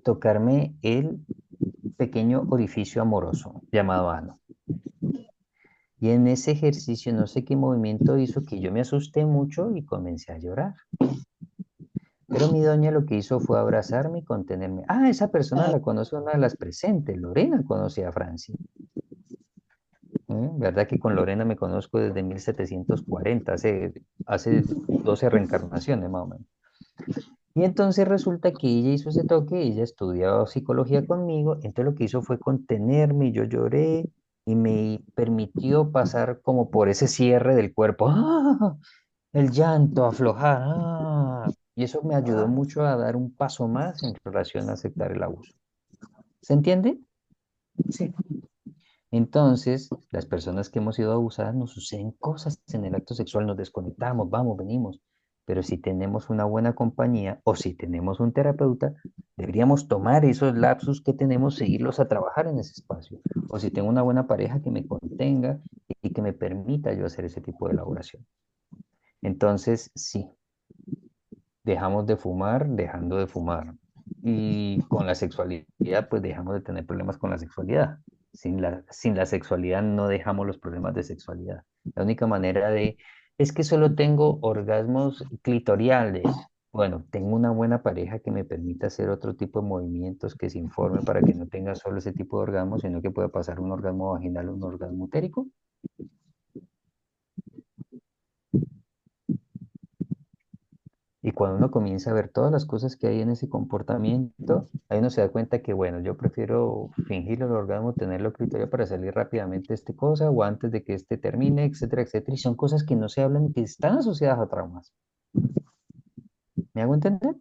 tocarme el pequeño orificio amoroso llamado ano. Y en ese ejercicio no sé qué movimiento hizo que yo me asusté mucho y comencé a llorar. Pero mi doña lo que hizo fue abrazarme y contenerme. Ah, esa persona la conoce una de las presentes. Lorena conoce a Franci. ¿Verdad que con Lorena me conozco desde 1740, hace 12 reencarnaciones más o menos? Y entonces resulta que ella hizo ese toque, ella estudiaba psicología conmigo, entonces lo que hizo fue contenerme, y yo lloré y me permitió pasar como por ese cierre del cuerpo. ¡Ah! El llanto, aflojar. ¡Ah! Y eso me ayudó mucho a dar un paso más en relación a aceptar el abuso. ¿Se entiende? Sí. Entonces, las personas que hemos sido abusadas nos suceden cosas en el acto sexual, nos desconectamos, vamos, venimos. Pero si tenemos una buena compañía o si tenemos un terapeuta, deberíamos tomar esos lapsus que tenemos, seguirlos a trabajar en ese espacio. O si tengo una buena pareja que me contenga y que me permita yo hacer ese tipo de elaboración. Entonces, sí, dejamos de fumar, dejando de fumar. Y con la sexualidad, pues dejamos de tener problemas con la sexualidad. Sin la sexualidad no dejamos los problemas de sexualidad. La única manera es que solo tengo orgasmos clitoriales. Bueno, tengo una buena pareja que me permita hacer otro tipo de movimientos que se informe para que no tenga solo ese tipo de orgasmo, sino que pueda pasar un orgasmo vaginal o un orgasmo utérico. Y cuando uno comienza a ver todas las cosas que hay en ese comportamiento, ahí uno se da cuenta que, bueno, yo prefiero fingir el orgasmo, tenerlo clitorio para salir rápidamente de este cosa o antes de que este termine, etcétera, etcétera. Y son cosas que no se hablan y que están asociadas a traumas. ¿Me hago entender?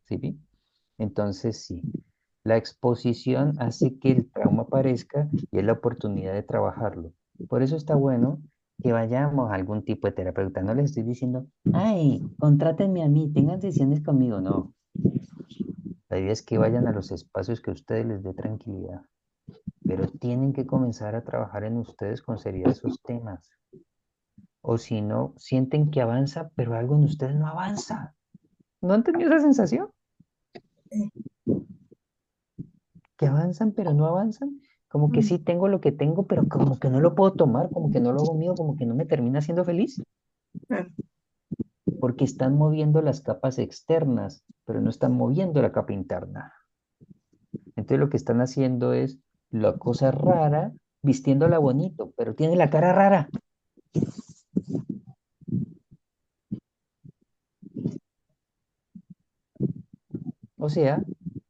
Sí, ¿vi? Entonces, sí, la exposición hace que el trauma aparezca y es la oportunidad de trabajarlo. Por eso está bueno que vayamos a algún tipo de terapeuta. No les estoy diciendo, ay, contrátenme a mí, tengan sesiones conmigo. No, la idea es que vayan a los espacios que a ustedes les dé tranquilidad. Pero tienen que comenzar a trabajar en ustedes con seriedad esos temas. O si no, sienten que avanza, pero algo en ustedes no avanza. ¿No han tenido esa sensación? Que avanzan pero no avanzan, como que sí tengo lo que tengo, pero como que no lo puedo tomar, como que no lo hago mío, como que no me termina siendo feliz. Claro. Porque están moviendo las capas externas, pero no están moviendo la capa interna. Entonces lo que están haciendo es la cosa rara, vistiéndola bonito, pero tiene la cara rara. O sea,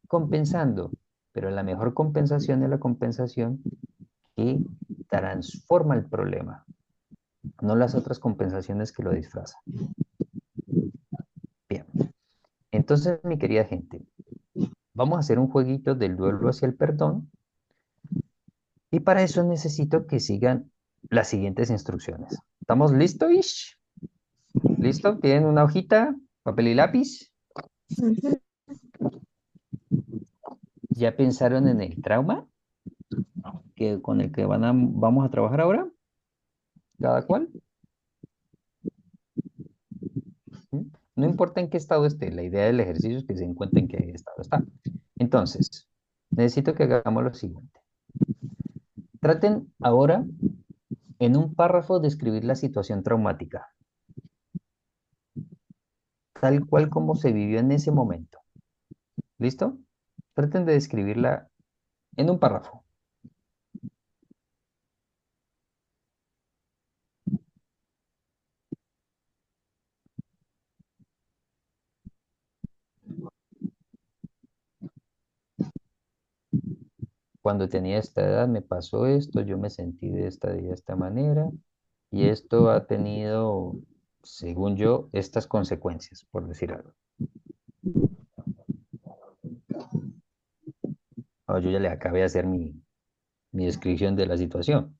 compensando. Pero la mejor compensación es la compensación que transforma el problema, no las otras compensaciones que lo disfrazan. Bien, entonces mi querida gente, vamos a hacer un jueguito del duelo hacia el perdón y para eso necesito que sigan las siguientes instrucciones. ¿Estamos listos, Ish? ¿Listo? ¿Tienen una hojita, papel y lápiz? Ujú. ¿Ya pensaron en el trauma con el que vamos a trabajar ahora? ¿Cada cual? ¿Mm? No importa en qué estado esté, la idea del ejercicio es que se encuentre en qué estado está. Entonces, necesito que hagamos lo siguiente. Traten ahora en un párrafo de describir la situación traumática, tal cual como se vivió en ese momento. ¿Listo? Traten de describirla en un párrafo. Cuando tenía esta edad me pasó esto, yo me sentí de esta manera y esto ha tenido, según yo, estas consecuencias, por decir algo. Ah, yo ya le acabé de hacer mi descripción de la situación.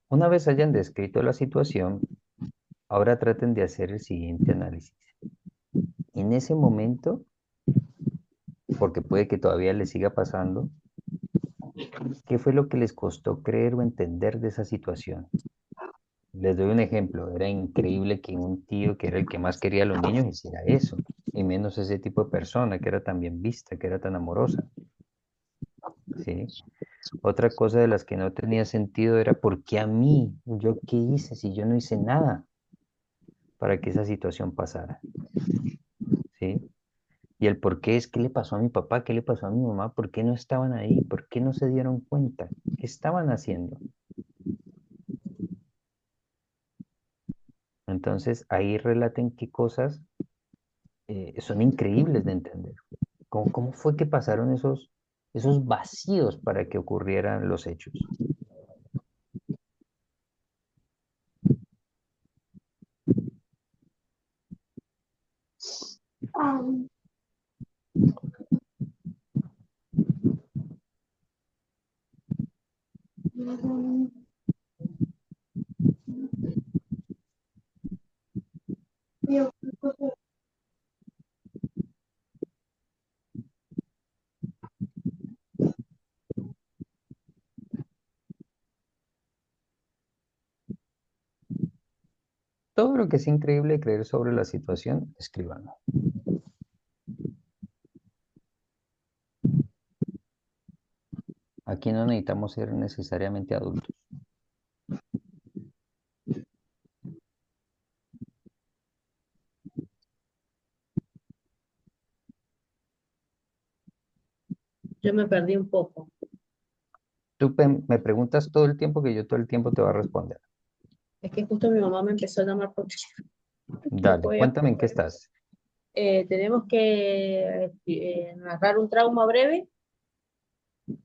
Una vez hayan descrito la situación, ahora traten de hacer el siguiente análisis. En ese momento, porque puede que todavía les siga pasando, ¿qué fue lo que les costó creer o entender de esa situación? Les doy un ejemplo. Era increíble que un tío que era el que más quería a los niños hiciera eso, y menos ese tipo de persona que era tan bien vista, que era tan amorosa, ¿sí? Otra cosa de las que no tenía sentido era ¿por qué a mí? ¿Yo qué hice si yo no hice nada para que esa situación pasara? ¿Sí? Y el por qué es qué le pasó a mi papá, qué le pasó a mi mamá, por qué no estaban ahí, por qué no se dieron cuenta, qué estaban haciendo. Entonces ahí relaten qué cosas son increíbles de entender. ¿Cómo fue que pasaron esos vacíos para que ocurrieran los hechos? Todo lo que es increíble creer sobre la situación, escríbanlo. Aquí no necesitamos ser necesariamente adultos. Yo me perdí un poco. Me preguntas todo el tiempo que yo todo el tiempo te voy a responder. Es que justo mi mamá me empezó a llamar por teléfono. No Dale, voy a cuéntame en qué poder. estás. Tenemos que narrar un trauma breve.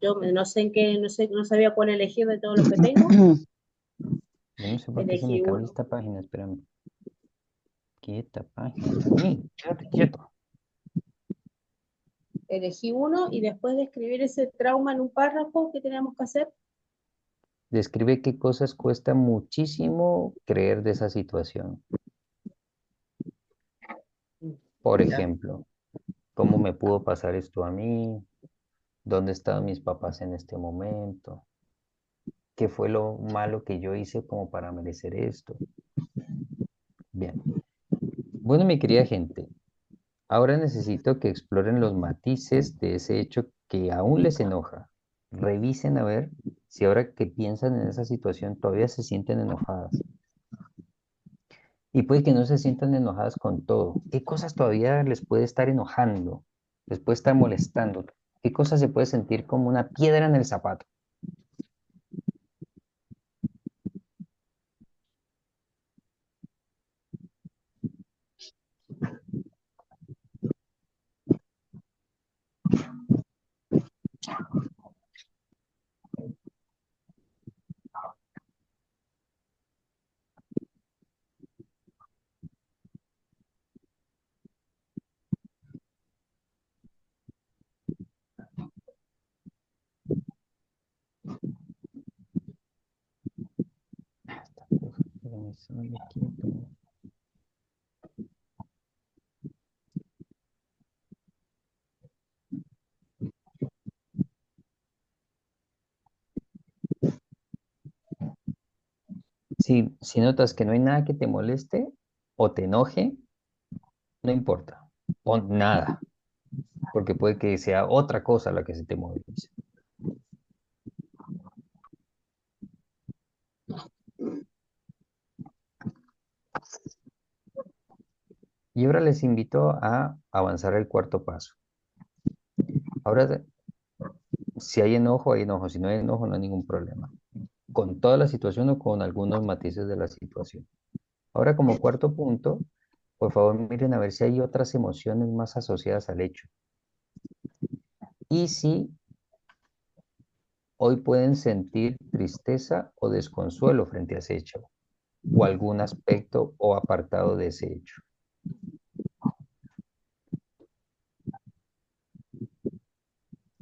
No sé en qué, no sabía cuál elegir de todos los que tengo. Yo no sé por qué se Elegí me cambia uno. esta página, espérame. Quieta página. Vení, quédate quieto. Elegí uno y después de escribir ese trauma en un párrafo, ¿qué tenemos que hacer? Describe qué cosas cuesta muchísimo creer de esa situación. Por Ya. ejemplo, ¿cómo me pudo pasar esto a mí? ¿Dónde estaban mis papás en este momento? ¿Qué fue lo malo que yo hice como para merecer esto? Bien. Bueno, mi querida gente, ahora necesito que exploren los matices de ese hecho que aún les enoja. Revisen a ver si ahora que piensan en esa situación todavía se sienten enojadas. Y puede que no se sientan enojadas con todo. ¿Qué cosas todavía les puede estar enojando? ¿Les puede estar molestando? ¿Qué cosas se puede sentir como una piedra en el zapato? Esta cosa que me sale quieto. Si notas que no hay nada que te moleste o te enoje, no importa. O nada, porque puede que sea otra cosa la que se te movilice. Y ahora les invito a avanzar el cuarto paso. Ahora, si hay enojo, hay enojo. Si no hay enojo, no hay ningún problema. Con toda la situación o con algunos matices de la situación. Ahora, como cuarto punto, por favor, miren a ver si hay otras emociones más asociadas al hecho. Y si hoy pueden sentir tristeza o desconsuelo frente a ese hecho, o algún aspecto o apartado de ese hecho.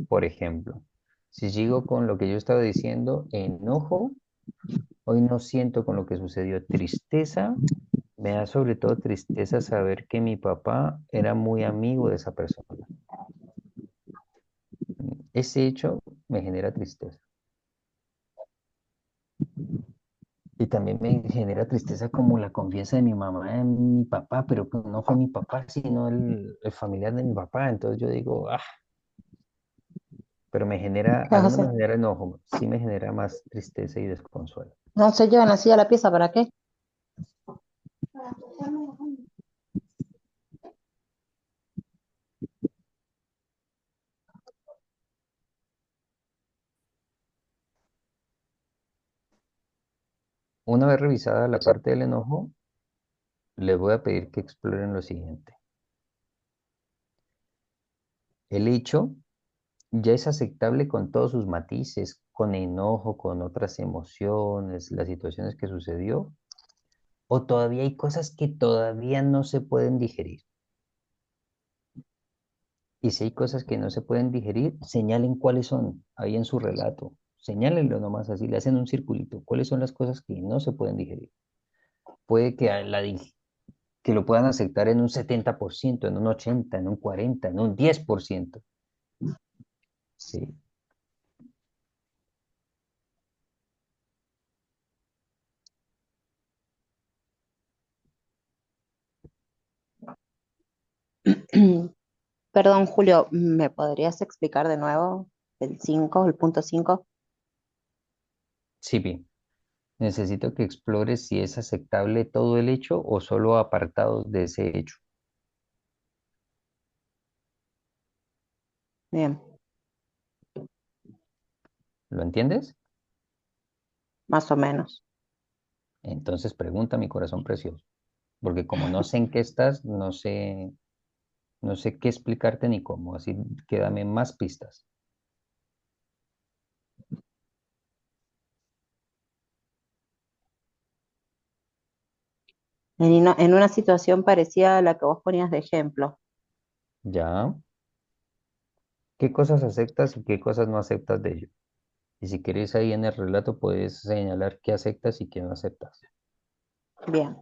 Por ejemplo, si sigo con lo que yo estaba diciendo, enojo, hoy no siento con lo que sucedió tristeza, me da sobre todo tristeza saber que mi papá era muy amigo de esa persona. Ese hecho me genera tristeza. Y también me genera tristeza como la confianza de mi mamá en mi papá, pero que no fue mi papá, sino el familiar de mi papá. Entonces yo digo, ah, pero me genera, ¿Qué a vas a mí no me hacer? genera enojo, sí me genera más tristeza y desconsuelo. No se llevan así a la pieza, ¿para qué? Una vez revisada la parte del enojo, les voy a pedir que exploren lo siguiente. El hecho ya es aceptable con todos sus matices, con enojo, con otras emociones, las situaciones que sucedió, o todavía hay cosas que todavía no se pueden digerir. Y si hay cosas que no se pueden digerir, señalen cuáles son ahí en su relato. Señálenlo nomás así, le hacen un circulito. ¿Cuáles son las cosas que no se pueden digerir? Puede que, que lo puedan aceptar en un 70%, en un 80%, en un 40%, en un 10%. Sí. Perdón, Julio, ¿me podrías explicar de nuevo el 5, el punto 5? Sí, bien. Necesito que explores si es aceptable todo el hecho o solo apartados de ese hecho. Bien, ¿Lo entiendes? más o menos. Entonces pregunta mi corazón precioso, porque como no sé en qué estás, no sé, No sé qué explicarte ni cómo, así que dame más pistas. En una situación parecida a la que vos ponías de ejemplo. ¿Ya? ¿Qué cosas aceptas y qué cosas no aceptas de ello? Y si quieres ahí en el relato puedes señalar qué aceptas y qué no aceptas. Bien.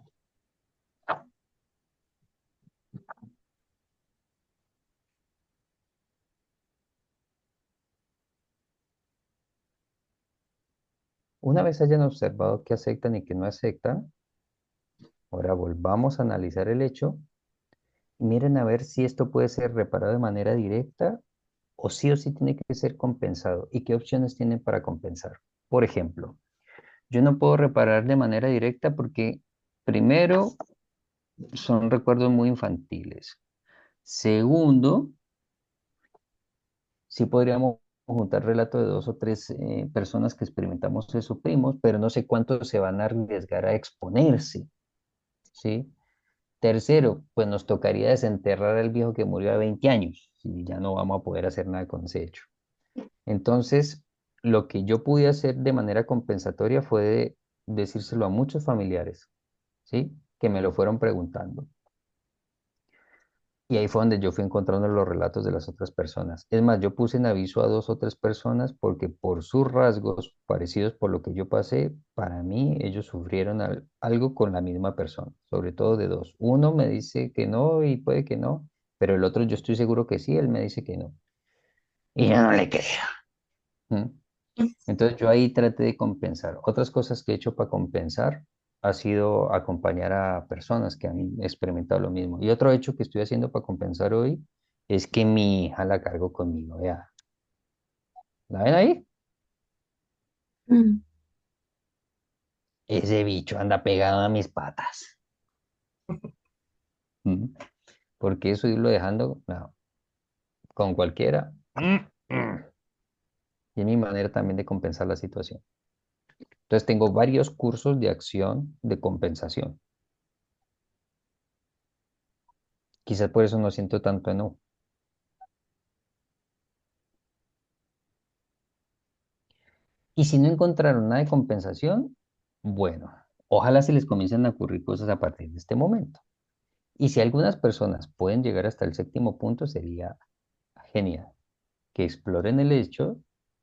Una vez hayan observado qué aceptan y qué no aceptan, ahora volvamos a analizar el hecho y miren a ver si esto puede ser reparado de manera directa o sí tiene que ser compensado y qué opciones tienen para compensar. Por ejemplo, yo no puedo reparar de manera directa porque primero son recuerdos muy infantiles. Segundo, sí podríamos juntar relato de dos o tres personas que experimentamos eso, primos, pero no sé cuántos se van a arriesgar a exponerse, ¿sí? Tercero, pues nos tocaría desenterrar al viejo que murió a 20 años y ya no vamos a poder hacer nada con ese hecho. Entonces, lo que yo pude hacer de manera compensatoria fue decírselo a muchos familiares, ¿sí? Que me lo fueron preguntando. Y ahí fue donde yo fui encontrando los relatos de las otras personas. Es más, yo puse en aviso a dos o tres personas porque por sus rasgos parecidos por lo que yo pasé, para mí ellos sufrieron algo con la misma persona, sobre todo de dos. Uno me dice que no y puede que no, pero el otro yo estoy seguro que sí, él me dice que no. Y yo no le creo. ¿Mm? Entonces yo ahí traté de compensar. Otras cosas que he hecho para compensar ha sido acompañar a personas que han experimentado lo mismo. Y otro hecho que estoy haciendo para compensar hoy es que mi hija la cargo conmigo. Vea, ¿la ven ahí? Mm. Ese bicho anda pegado a mis patas. ¿Mm? Porque eso irlo dejando, no, con cualquiera. Y es mi manera también de compensar la situación. Entonces tengo varios cursos de acción de compensación. Quizás por eso no siento tanto enojo. Y si no encontraron nada de compensación, bueno, ojalá se les comiencen a ocurrir cosas a partir de este momento. Y si algunas personas pueden llegar hasta el séptimo punto, sería genial que exploren el hecho,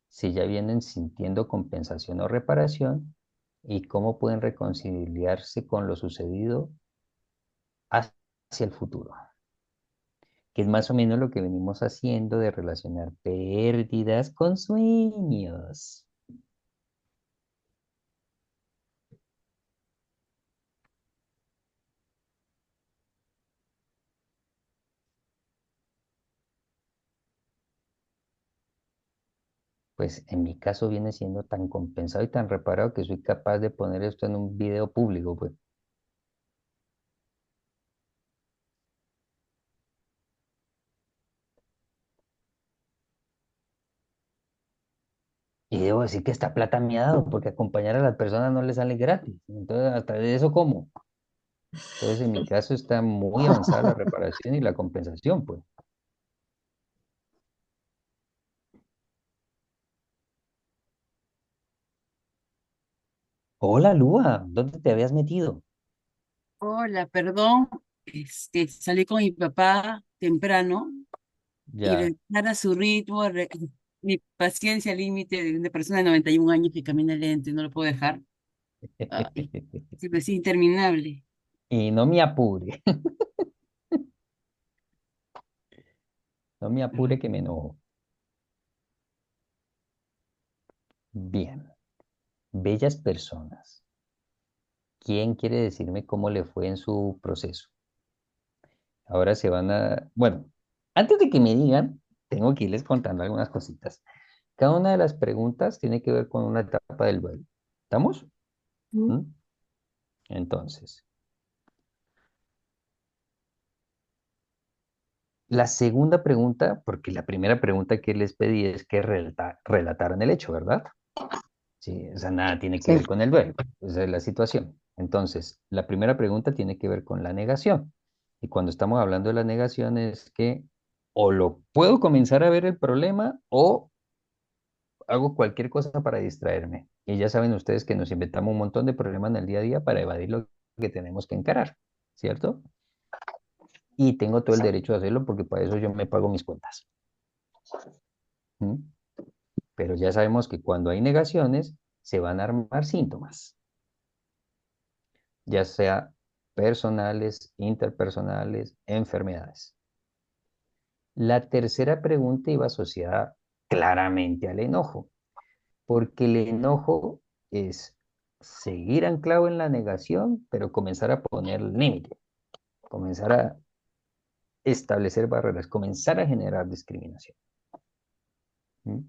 si ya vienen sintiendo compensación o reparación y cómo pueden reconciliarse con lo sucedido hacia el futuro, que es más o menos lo que venimos haciendo de relacionar pérdidas con sueños. Pues en mi caso viene siendo tan compensado y tan reparado que soy capaz de poner esto en un video público, pues. Y debo decir que esta plata me ha dado, porque acompañar a las personas no les sale gratis. Entonces, hasta de eso, ¿cómo? Entonces, en mi caso está muy avanzada la reparación y la compensación, pues. Hola, Lua, ¿dónde te habías metido? Hola, perdón, salí con mi papá temprano y Ya. regresar a su ritmo, mi paciencia límite de una persona de 91 años que camina lento y no lo puedo dejar. Ay, es interminable. Y no me apure, no me apure que me enojo. Bien, bellas personas. ¿Quién quiere decirme cómo le fue en su proceso? Ahora se van a... Bueno, antes de que me digan, tengo que irles contando algunas cositas. Cada una de las preguntas tiene que ver con una etapa del duelo. ¿Estamos? ¿Mm? Entonces, la segunda pregunta, porque la primera pregunta que les pedí es que relataran el hecho, ¿verdad? Sí, o sea, nada tiene que Sí. ver con el duelo. Esa es la situación. Entonces, la primera pregunta tiene que ver con la negación. Y cuando estamos hablando de la negación es que o lo puedo comenzar a ver el problema o hago cualquier cosa para distraerme. Y ya saben ustedes que nos inventamos un montón de problemas en el día a día para evadir lo que tenemos que encarar, ¿cierto? Y tengo todo el derecho a hacerlo porque para eso yo me pago mis cuentas. ¿Mm? Pero ya sabemos que cuando hay negaciones se van a armar síntomas, ya sea personales, interpersonales, enfermedades. La tercera pregunta iba asociada claramente al enojo, porque el enojo es seguir anclado en la negación, pero comenzar a poner límite, comenzar a establecer barreras, comenzar a generar discriminación. ¿Mm?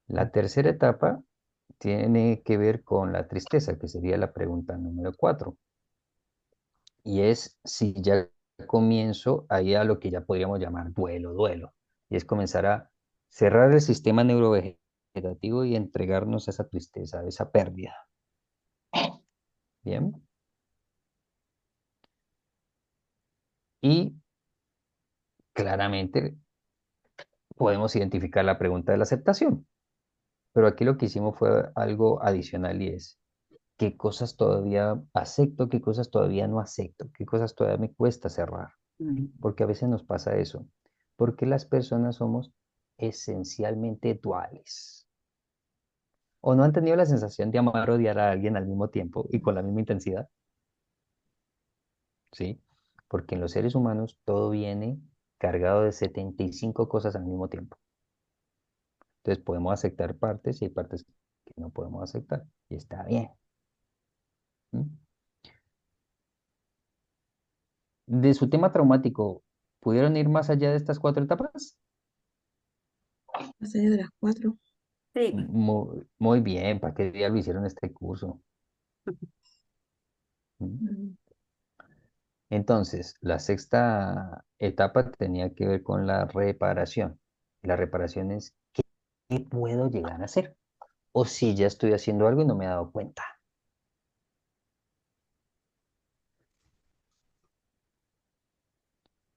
La tercera etapa tiene que ver con la tristeza, que sería la pregunta número 4. Y es si ya comienzo ahí a lo que ya podríamos llamar duelo. Y es comenzar a cerrar el sistema neurovegetativo y entregarnos a esa tristeza, a esa pérdida. Bien. Y claramente podemos identificar la pregunta de la aceptación. Pero aquí lo que hicimos fue algo adicional y es, ¿qué cosas todavía acepto? ¿Qué cosas todavía no acepto? ¿Qué cosas todavía me cuesta cerrar? Porque a veces nos pasa eso. Porque las personas somos esencialmente duales. ¿O no han tenido la sensación de amar o odiar a alguien al mismo tiempo y con la misma intensidad? ¿Sí? Porque en los seres humanos todo viene cargado de 75 cosas al mismo tiempo. Entonces podemos aceptar partes y hay partes que no podemos aceptar. Y está bien. ¿Mm? De su tema traumático, ¿pudieron ir más allá de estas 4 etapas? Más allá de las 4. Sí. Muy bien, ¿para qué día lo hicieron este curso? ¿Mm? Entonces, la sexta etapa tenía que ver con la reparación. La reparación es qué puedo llegar a hacer. O si ya estoy haciendo algo y no me he dado cuenta.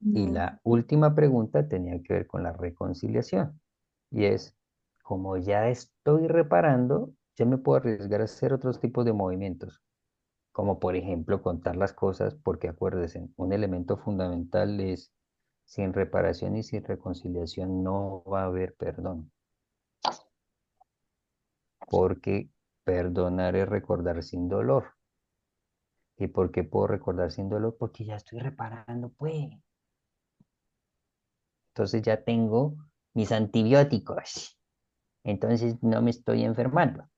Y No. la última pregunta tenía que ver con la reconciliación. Y es, como ya estoy reparando, ya me puedo arriesgar a hacer otros tipos de movimientos. Como por ejemplo contar las cosas, porque acuérdense, un elemento fundamental es sin reparación y sin reconciliación no va a haber perdón, porque perdonar es recordar sin dolor. ¿Y por qué puedo recordar sin dolor? Porque ya estoy reparando, pues. Entonces ya tengo mis antibióticos, entonces no me estoy enfermando.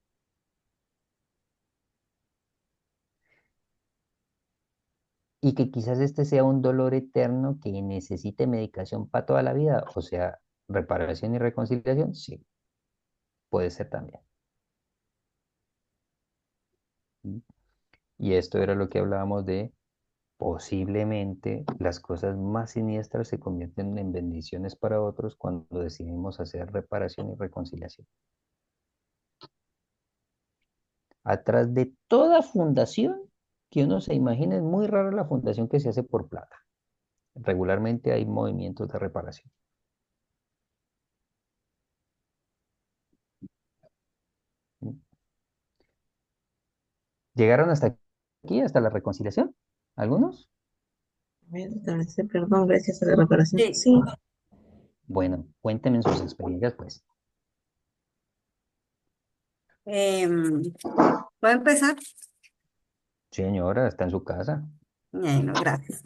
Y que quizás este sea un dolor eterno que necesite medicación para toda la vida, o sea, reparación y reconciliación, sí, puede ser también. ¿Mm? Y esto era lo que hablábamos de posiblemente las cosas más siniestras se convierten en bendiciones para otros cuando decidimos hacer reparación y reconciliación. Atrás de toda fundación que uno se imagine, es muy rara la fundación que se hace por plata. Regularmente hay movimientos de reparación. ¿Mm? ¿Llegaron hasta aquí, hasta la reconciliación? ¿Algunos? Establecer perdón gracias a la reparación. Sí. Sí. Bueno, cuéntenme sus experiencias, pues. ¿Puedo empezar? Señora, está en su casa. Bueno, gracias.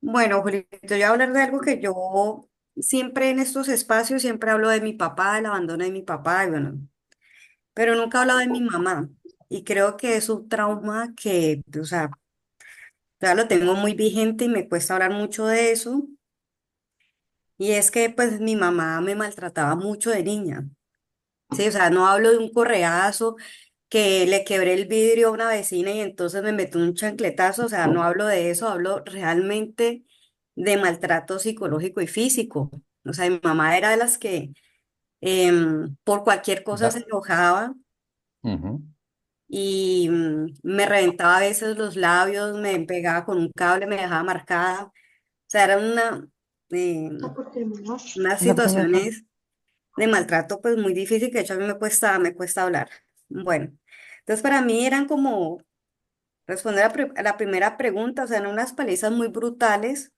Bueno, Julito, yo voy a hablar de algo que yo siempre en estos espacios siempre hablo de mi papá, del abandono de mi papá, y bueno, pero nunca he hablado de mi mamá. Y creo que es un trauma que, o sea, ya lo tengo muy vigente y me cuesta hablar mucho de eso. Y es que pues mi mamá me maltrataba mucho de niña. Sí, o sea, no hablo de un correazo que le quebré el vidrio a una vecina y entonces me metió un chancletazo, o sea, no hablo de eso, hablo realmente de maltrato psicológico y físico. O sea, mi mamá era de las que por cualquier cosa se Da- enojaba Ujú. y me reventaba a veces los labios, me pegaba con un cable, me dejaba marcada. O sea, era eh, unas situaciones de maltrato pues muy difícil que de hecho a mí me cuesta hablar. Bueno, entonces para mí eran como responder a la primera pregunta, o sea, eran unas palizas muy brutales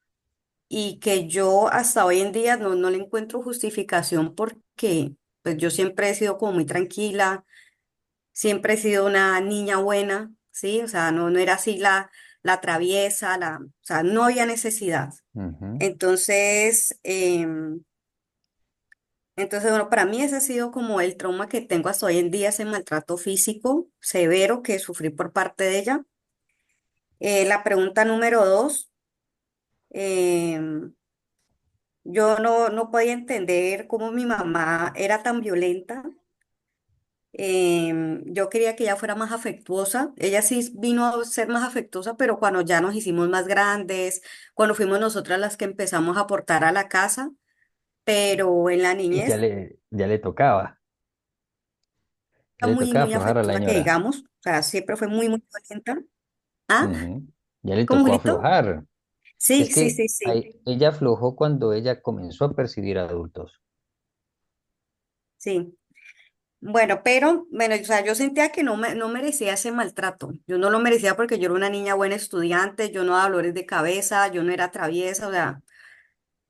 y que yo hasta hoy en día no le encuentro justificación porque pues yo siempre he sido como muy tranquila, siempre he sido una niña buena, ¿sí? O sea, no era así la traviesa, o sea, no había necesidad. Ujú. Entonces, bueno, para mí ese ha sido como el trauma que tengo hasta hoy en día, ese maltrato físico severo que sufrí por parte de ella. La pregunta número dos, em, yo no podía entender cómo mi mamá era tan violenta. Yo quería que ella fuera más afectuosa. Ella sí vino a ser más afectuosa, pero cuando ya nos hicimos más grandes, cuando fuimos nosotras las que empezamos a aportar a la casa, pero en la Y niñez ya era le muy, tocaba muy aflojar a la afectuosa, que señora. digamos, o sea, siempre fue muy, muy violenta. ¿Ah? Ujú. Ya le ¿Cómo, tocó Julito? aflojar. Sí, Es sí, que sí, sí, ella aflojó cuando ella comenzó a percibir adultos. sí. Bueno, pero, bueno, o sea, yo sentía que no merecía ese maltrato. Yo no lo merecía porque yo era una niña buena estudiante, yo no daba dolores de cabeza, yo no era traviesa, o sea,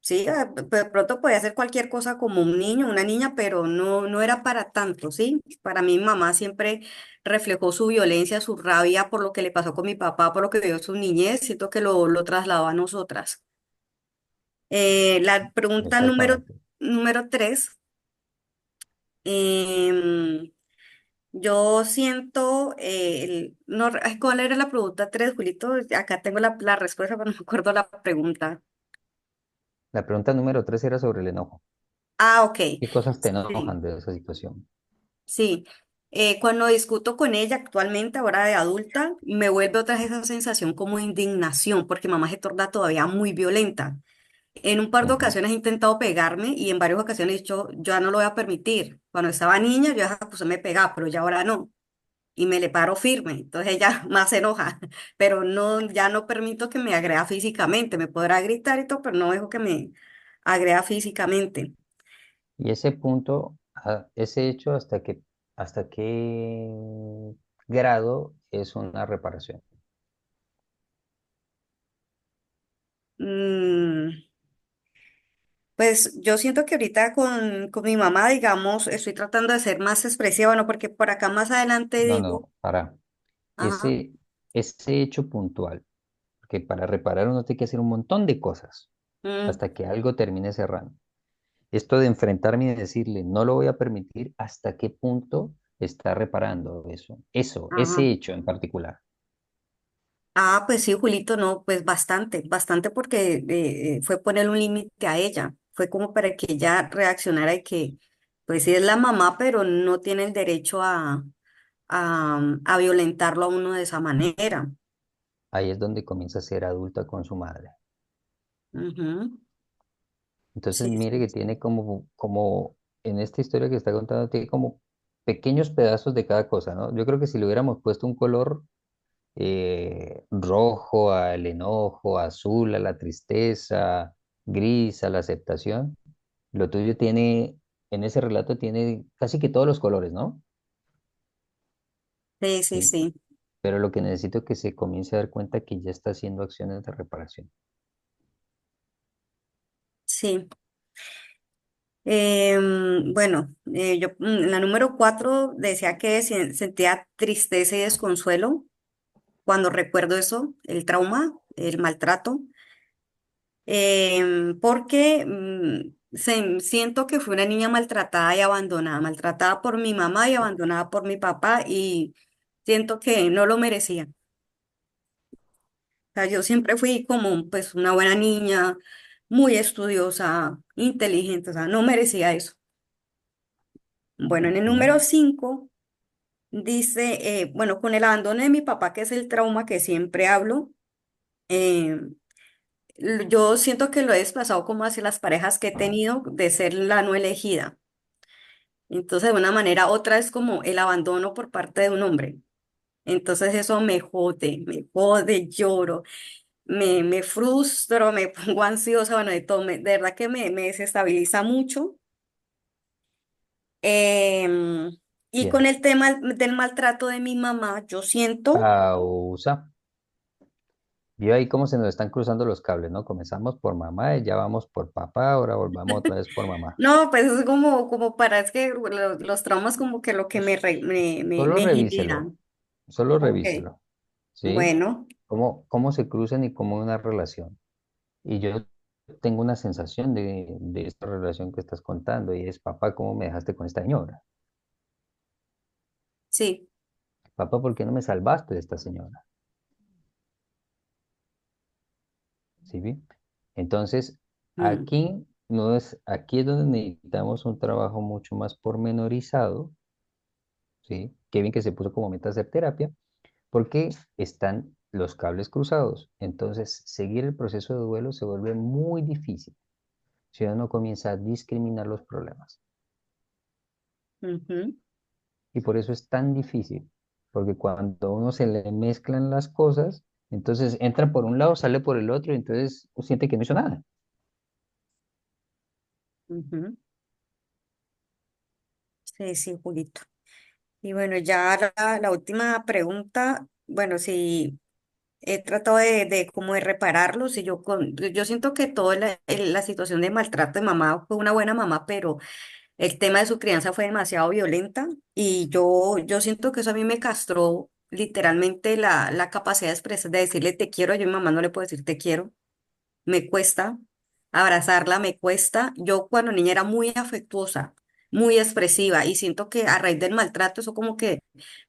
sí, de pronto podía hacer cualquier cosa como un niño, una niña, pero no era para tanto, ¿sí? Para mí, mi mamá siempre reflejó su violencia, su rabia por lo que le pasó con mi papá, por lo que vivió en su niñez, siento que lo trasladó a nosotras. La pregunta Exactamente. número tres. em, yo siento, no, ay, ¿cuál era la pregunta tres, Julito? Acá tengo la respuesta, pero no me acuerdo la pregunta. La pregunta número 3 era sobre el enojo. Ah, ok. ¿Qué cosas te Sí, enojan de esa situación? sí. Cuando discuto con ella actualmente, ahora de adulta, me vuelve otra vez esa sensación como de indignación, porque mamá se torna todavía muy violenta. En un par de Ujú. ocasiones he intentado pegarme y en varias ocasiones he dicho, yo ya no lo voy a permitir. Cuando estaba niña, yo esa cosa me pegaba, pero ya ahora no. Y me le paro firme. Entonces ella más se enoja, pero no, ya no permito que me agreda físicamente. Me podrá gritar y todo, pero no dejo que me agreda físicamente. Y ese punto, ese hecho, hasta qué grado es una reparación? Mm, pues yo siento que ahorita con mi mamá, digamos, estoy tratando de ser más expresiva, ¿no? Porque por acá más adelante No, digo, no, para. ajá, Ese hecho puntual, porque para reparar uno tiene que hacer un montón de cosas mm, hasta que algo termine cerrando. Esto de enfrentarme y decirle, no lo voy a permitir, ¿hasta qué punto está reparando eso? Eso, ajá. ese hecho en particular. Ah, pues sí, Julito, no, pues bastante, bastante porque fue poner un límite a ella. Fue como para que ella reaccionara y que, pues sí es la mamá, pero no tiene el derecho a violentarlo a uno de esa manera. Ahí es donde comienza a ser adulta con su madre. Ujú. Entonces, Sí, mire sí, que sí. tiene como en esta historia que está contando, tiene como pequeños pedazos de cada cosa, ¿no? Yo creo que si le hubiéramos puesto un color rojo al enojo, azul a la tristeza, gris a la aceptación, lo tuyo tiene, en ese relato tiene casi que todos los colores, ¿no? Sí, sí, Sí. sí. Pero lo que necesito es que se comience a dar cuenta que ya está haciendo acciones de reparación. Sí. Bueno, la número cuatro decía que sentía tristeza y desconsuelo cuando recuerdo eso, el trauma, el maltrato. Porque siento que fui una niña maltratada y abandonada, maltratada por mi mamá y abandonada por mi papá y siento que no lo merecía. O sea, yo siempre fui como pues una buena niña, muy estudiosa, inteligente, o sea, no merecía eso. Bueno, en el Ujú. número 5 dice, bueno, con el abandono de mi papá, que es el trauma que siempre hablo, eh, yo siento que lo he desplazado como hacia las parejas que he tenido de ser la no elegida. Entonces, de una manera, otra es como el abandono por parte de un hombre. Entonces eso me jode, lloro, me frustro, me pongo ansiosa, bueno, de todo, de verdad que me desestabiliza mucho. Em, y con Bien, el tema del maltrato de mi mamá, yo siento, pausa. Vio ahí cómo se nos están cruzando los cables, ¿no? Comenzamos por mamá y ya vamos por papá, ahora volvamos otra vez por mamá. no, pues es como para, es que los traumas como que lo que Solo me revíselo, generan. solo Ok, revíselo, ¿sí? bueno, Cómo se cruzan y cómo una relación. Y yo tengo una sensación de esta relación que estás contando y es, papá, ¿cómo me dejaste con esta señora? sí. Papá, ¿por qué no me salvaste de esta señora? ¿Sí? ¿Vi? Entonces, Mm, aquí no es, aquí es donde necesitamos un trabajo mucho más pormenorizado, ¿sí? Qué bien que se puso como meta hacer terapia, porque están los cables cruzados. Entonces, seguir el proceso de duelo se vuelve muy difícil si uno comienza a discriminar los problemas. ujú. Y por eso es tan difícil, porque cuando a uno se le mezclan las cosas, entonces entra por un lado, sale por el otro, y entonces uno siente que no hizo nada. Ujú. Sí, sí, Julito. Y bueno, ya la última pregunta, bueno, si he tratado de como de repararlo, si yo siento que toda la situación de maltrato de mamá fue una buena mamá, pero el tema de su crianza fue demasiado violenta y yo siento que eso a mí me castró literalmente la capacidad de expresar, de decirle te quiero, yo a mi mamá no le puedo decir te quiero, me cuesta abrazarla, me cuesta. Yo cuando niña era muy afectuosa, muy expresiva y siento que a raíz del maltrato eso como que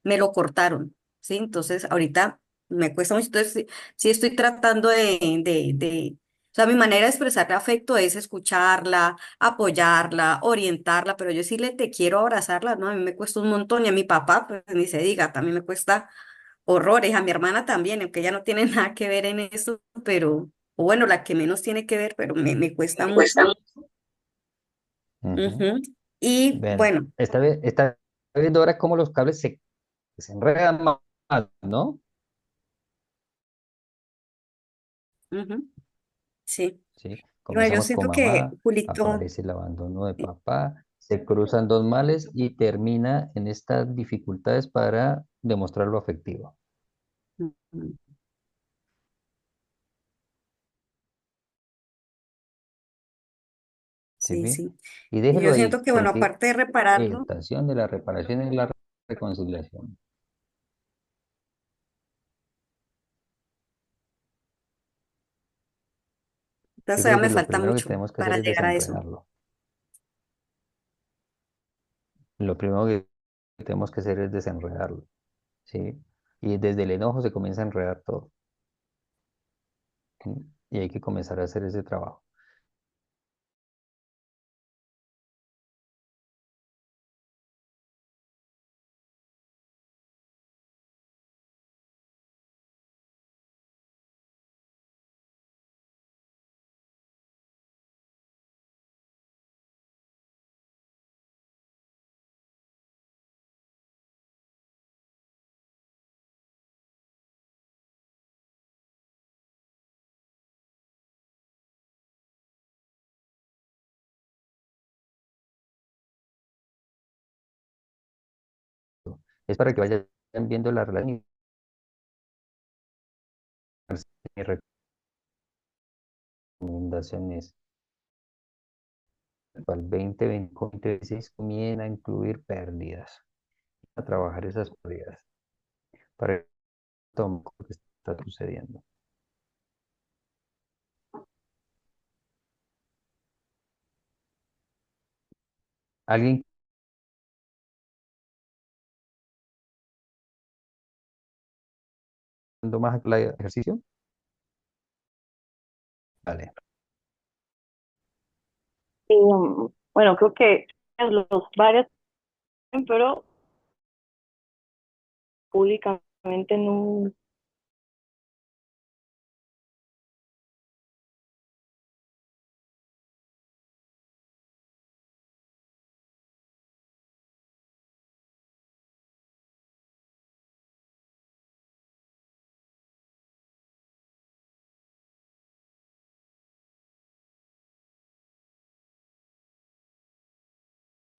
me lo cortaron, ¿sí? Entonces ahorita me cuesta mucho, entonces sí, sí estoy tratando o sea, mi manera de expresar afecto es escucharla, apoyarla, orientarla, pero yo decirle te quiero abrazarla, no, a mí me cuesta un montón y a mi papá, pues ni se diga, también me cuesta horrores, a mi hermana también, aunque ella no tiene nada que ver en eso, pero, o bueno, la que menos tiene que ver, pero me cuesta Me cuesta mucho. mucho. Ujú. Ujú. Y Bueno, bueno, está viendo ahora cómo los cables se enredan más, ¿no? ujú, sí. Sí, Y bueno, yo comenzamos con siento que mamá, Julito, aparece el abandono de eh, papá, se cruzan dos males y termina en estas dificultades para demostrar lo afectivo. ujú, ¿Sí? sí, ¿Ve? sí. Y Y yo déjelo ahí, siento que, bueno, porque aparte de repararlo, estación de la reparación es la reconciliación. Yo entonces creo todavía que me lo falta primero que mucho tenemos que hacer para es llegar a eso. desenredarlo. Lo primero que tenemos que hacer es desenredarlo, ¿sí? Y desde el enojo se comienza a enredar todo, ¿sí? Y hay que comenzar a hacer ese trabajo. Es para que vayan viendo la relación y recomendaciones. Para el 2026 comienza a incluir pérdidas, a trabajar esas pérdidas para todo lo que está sucediendo. ¿Alguien haciendo más ejercicio? Vale. Bueno, creo que los varios, pero públicamente no,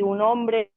un hombre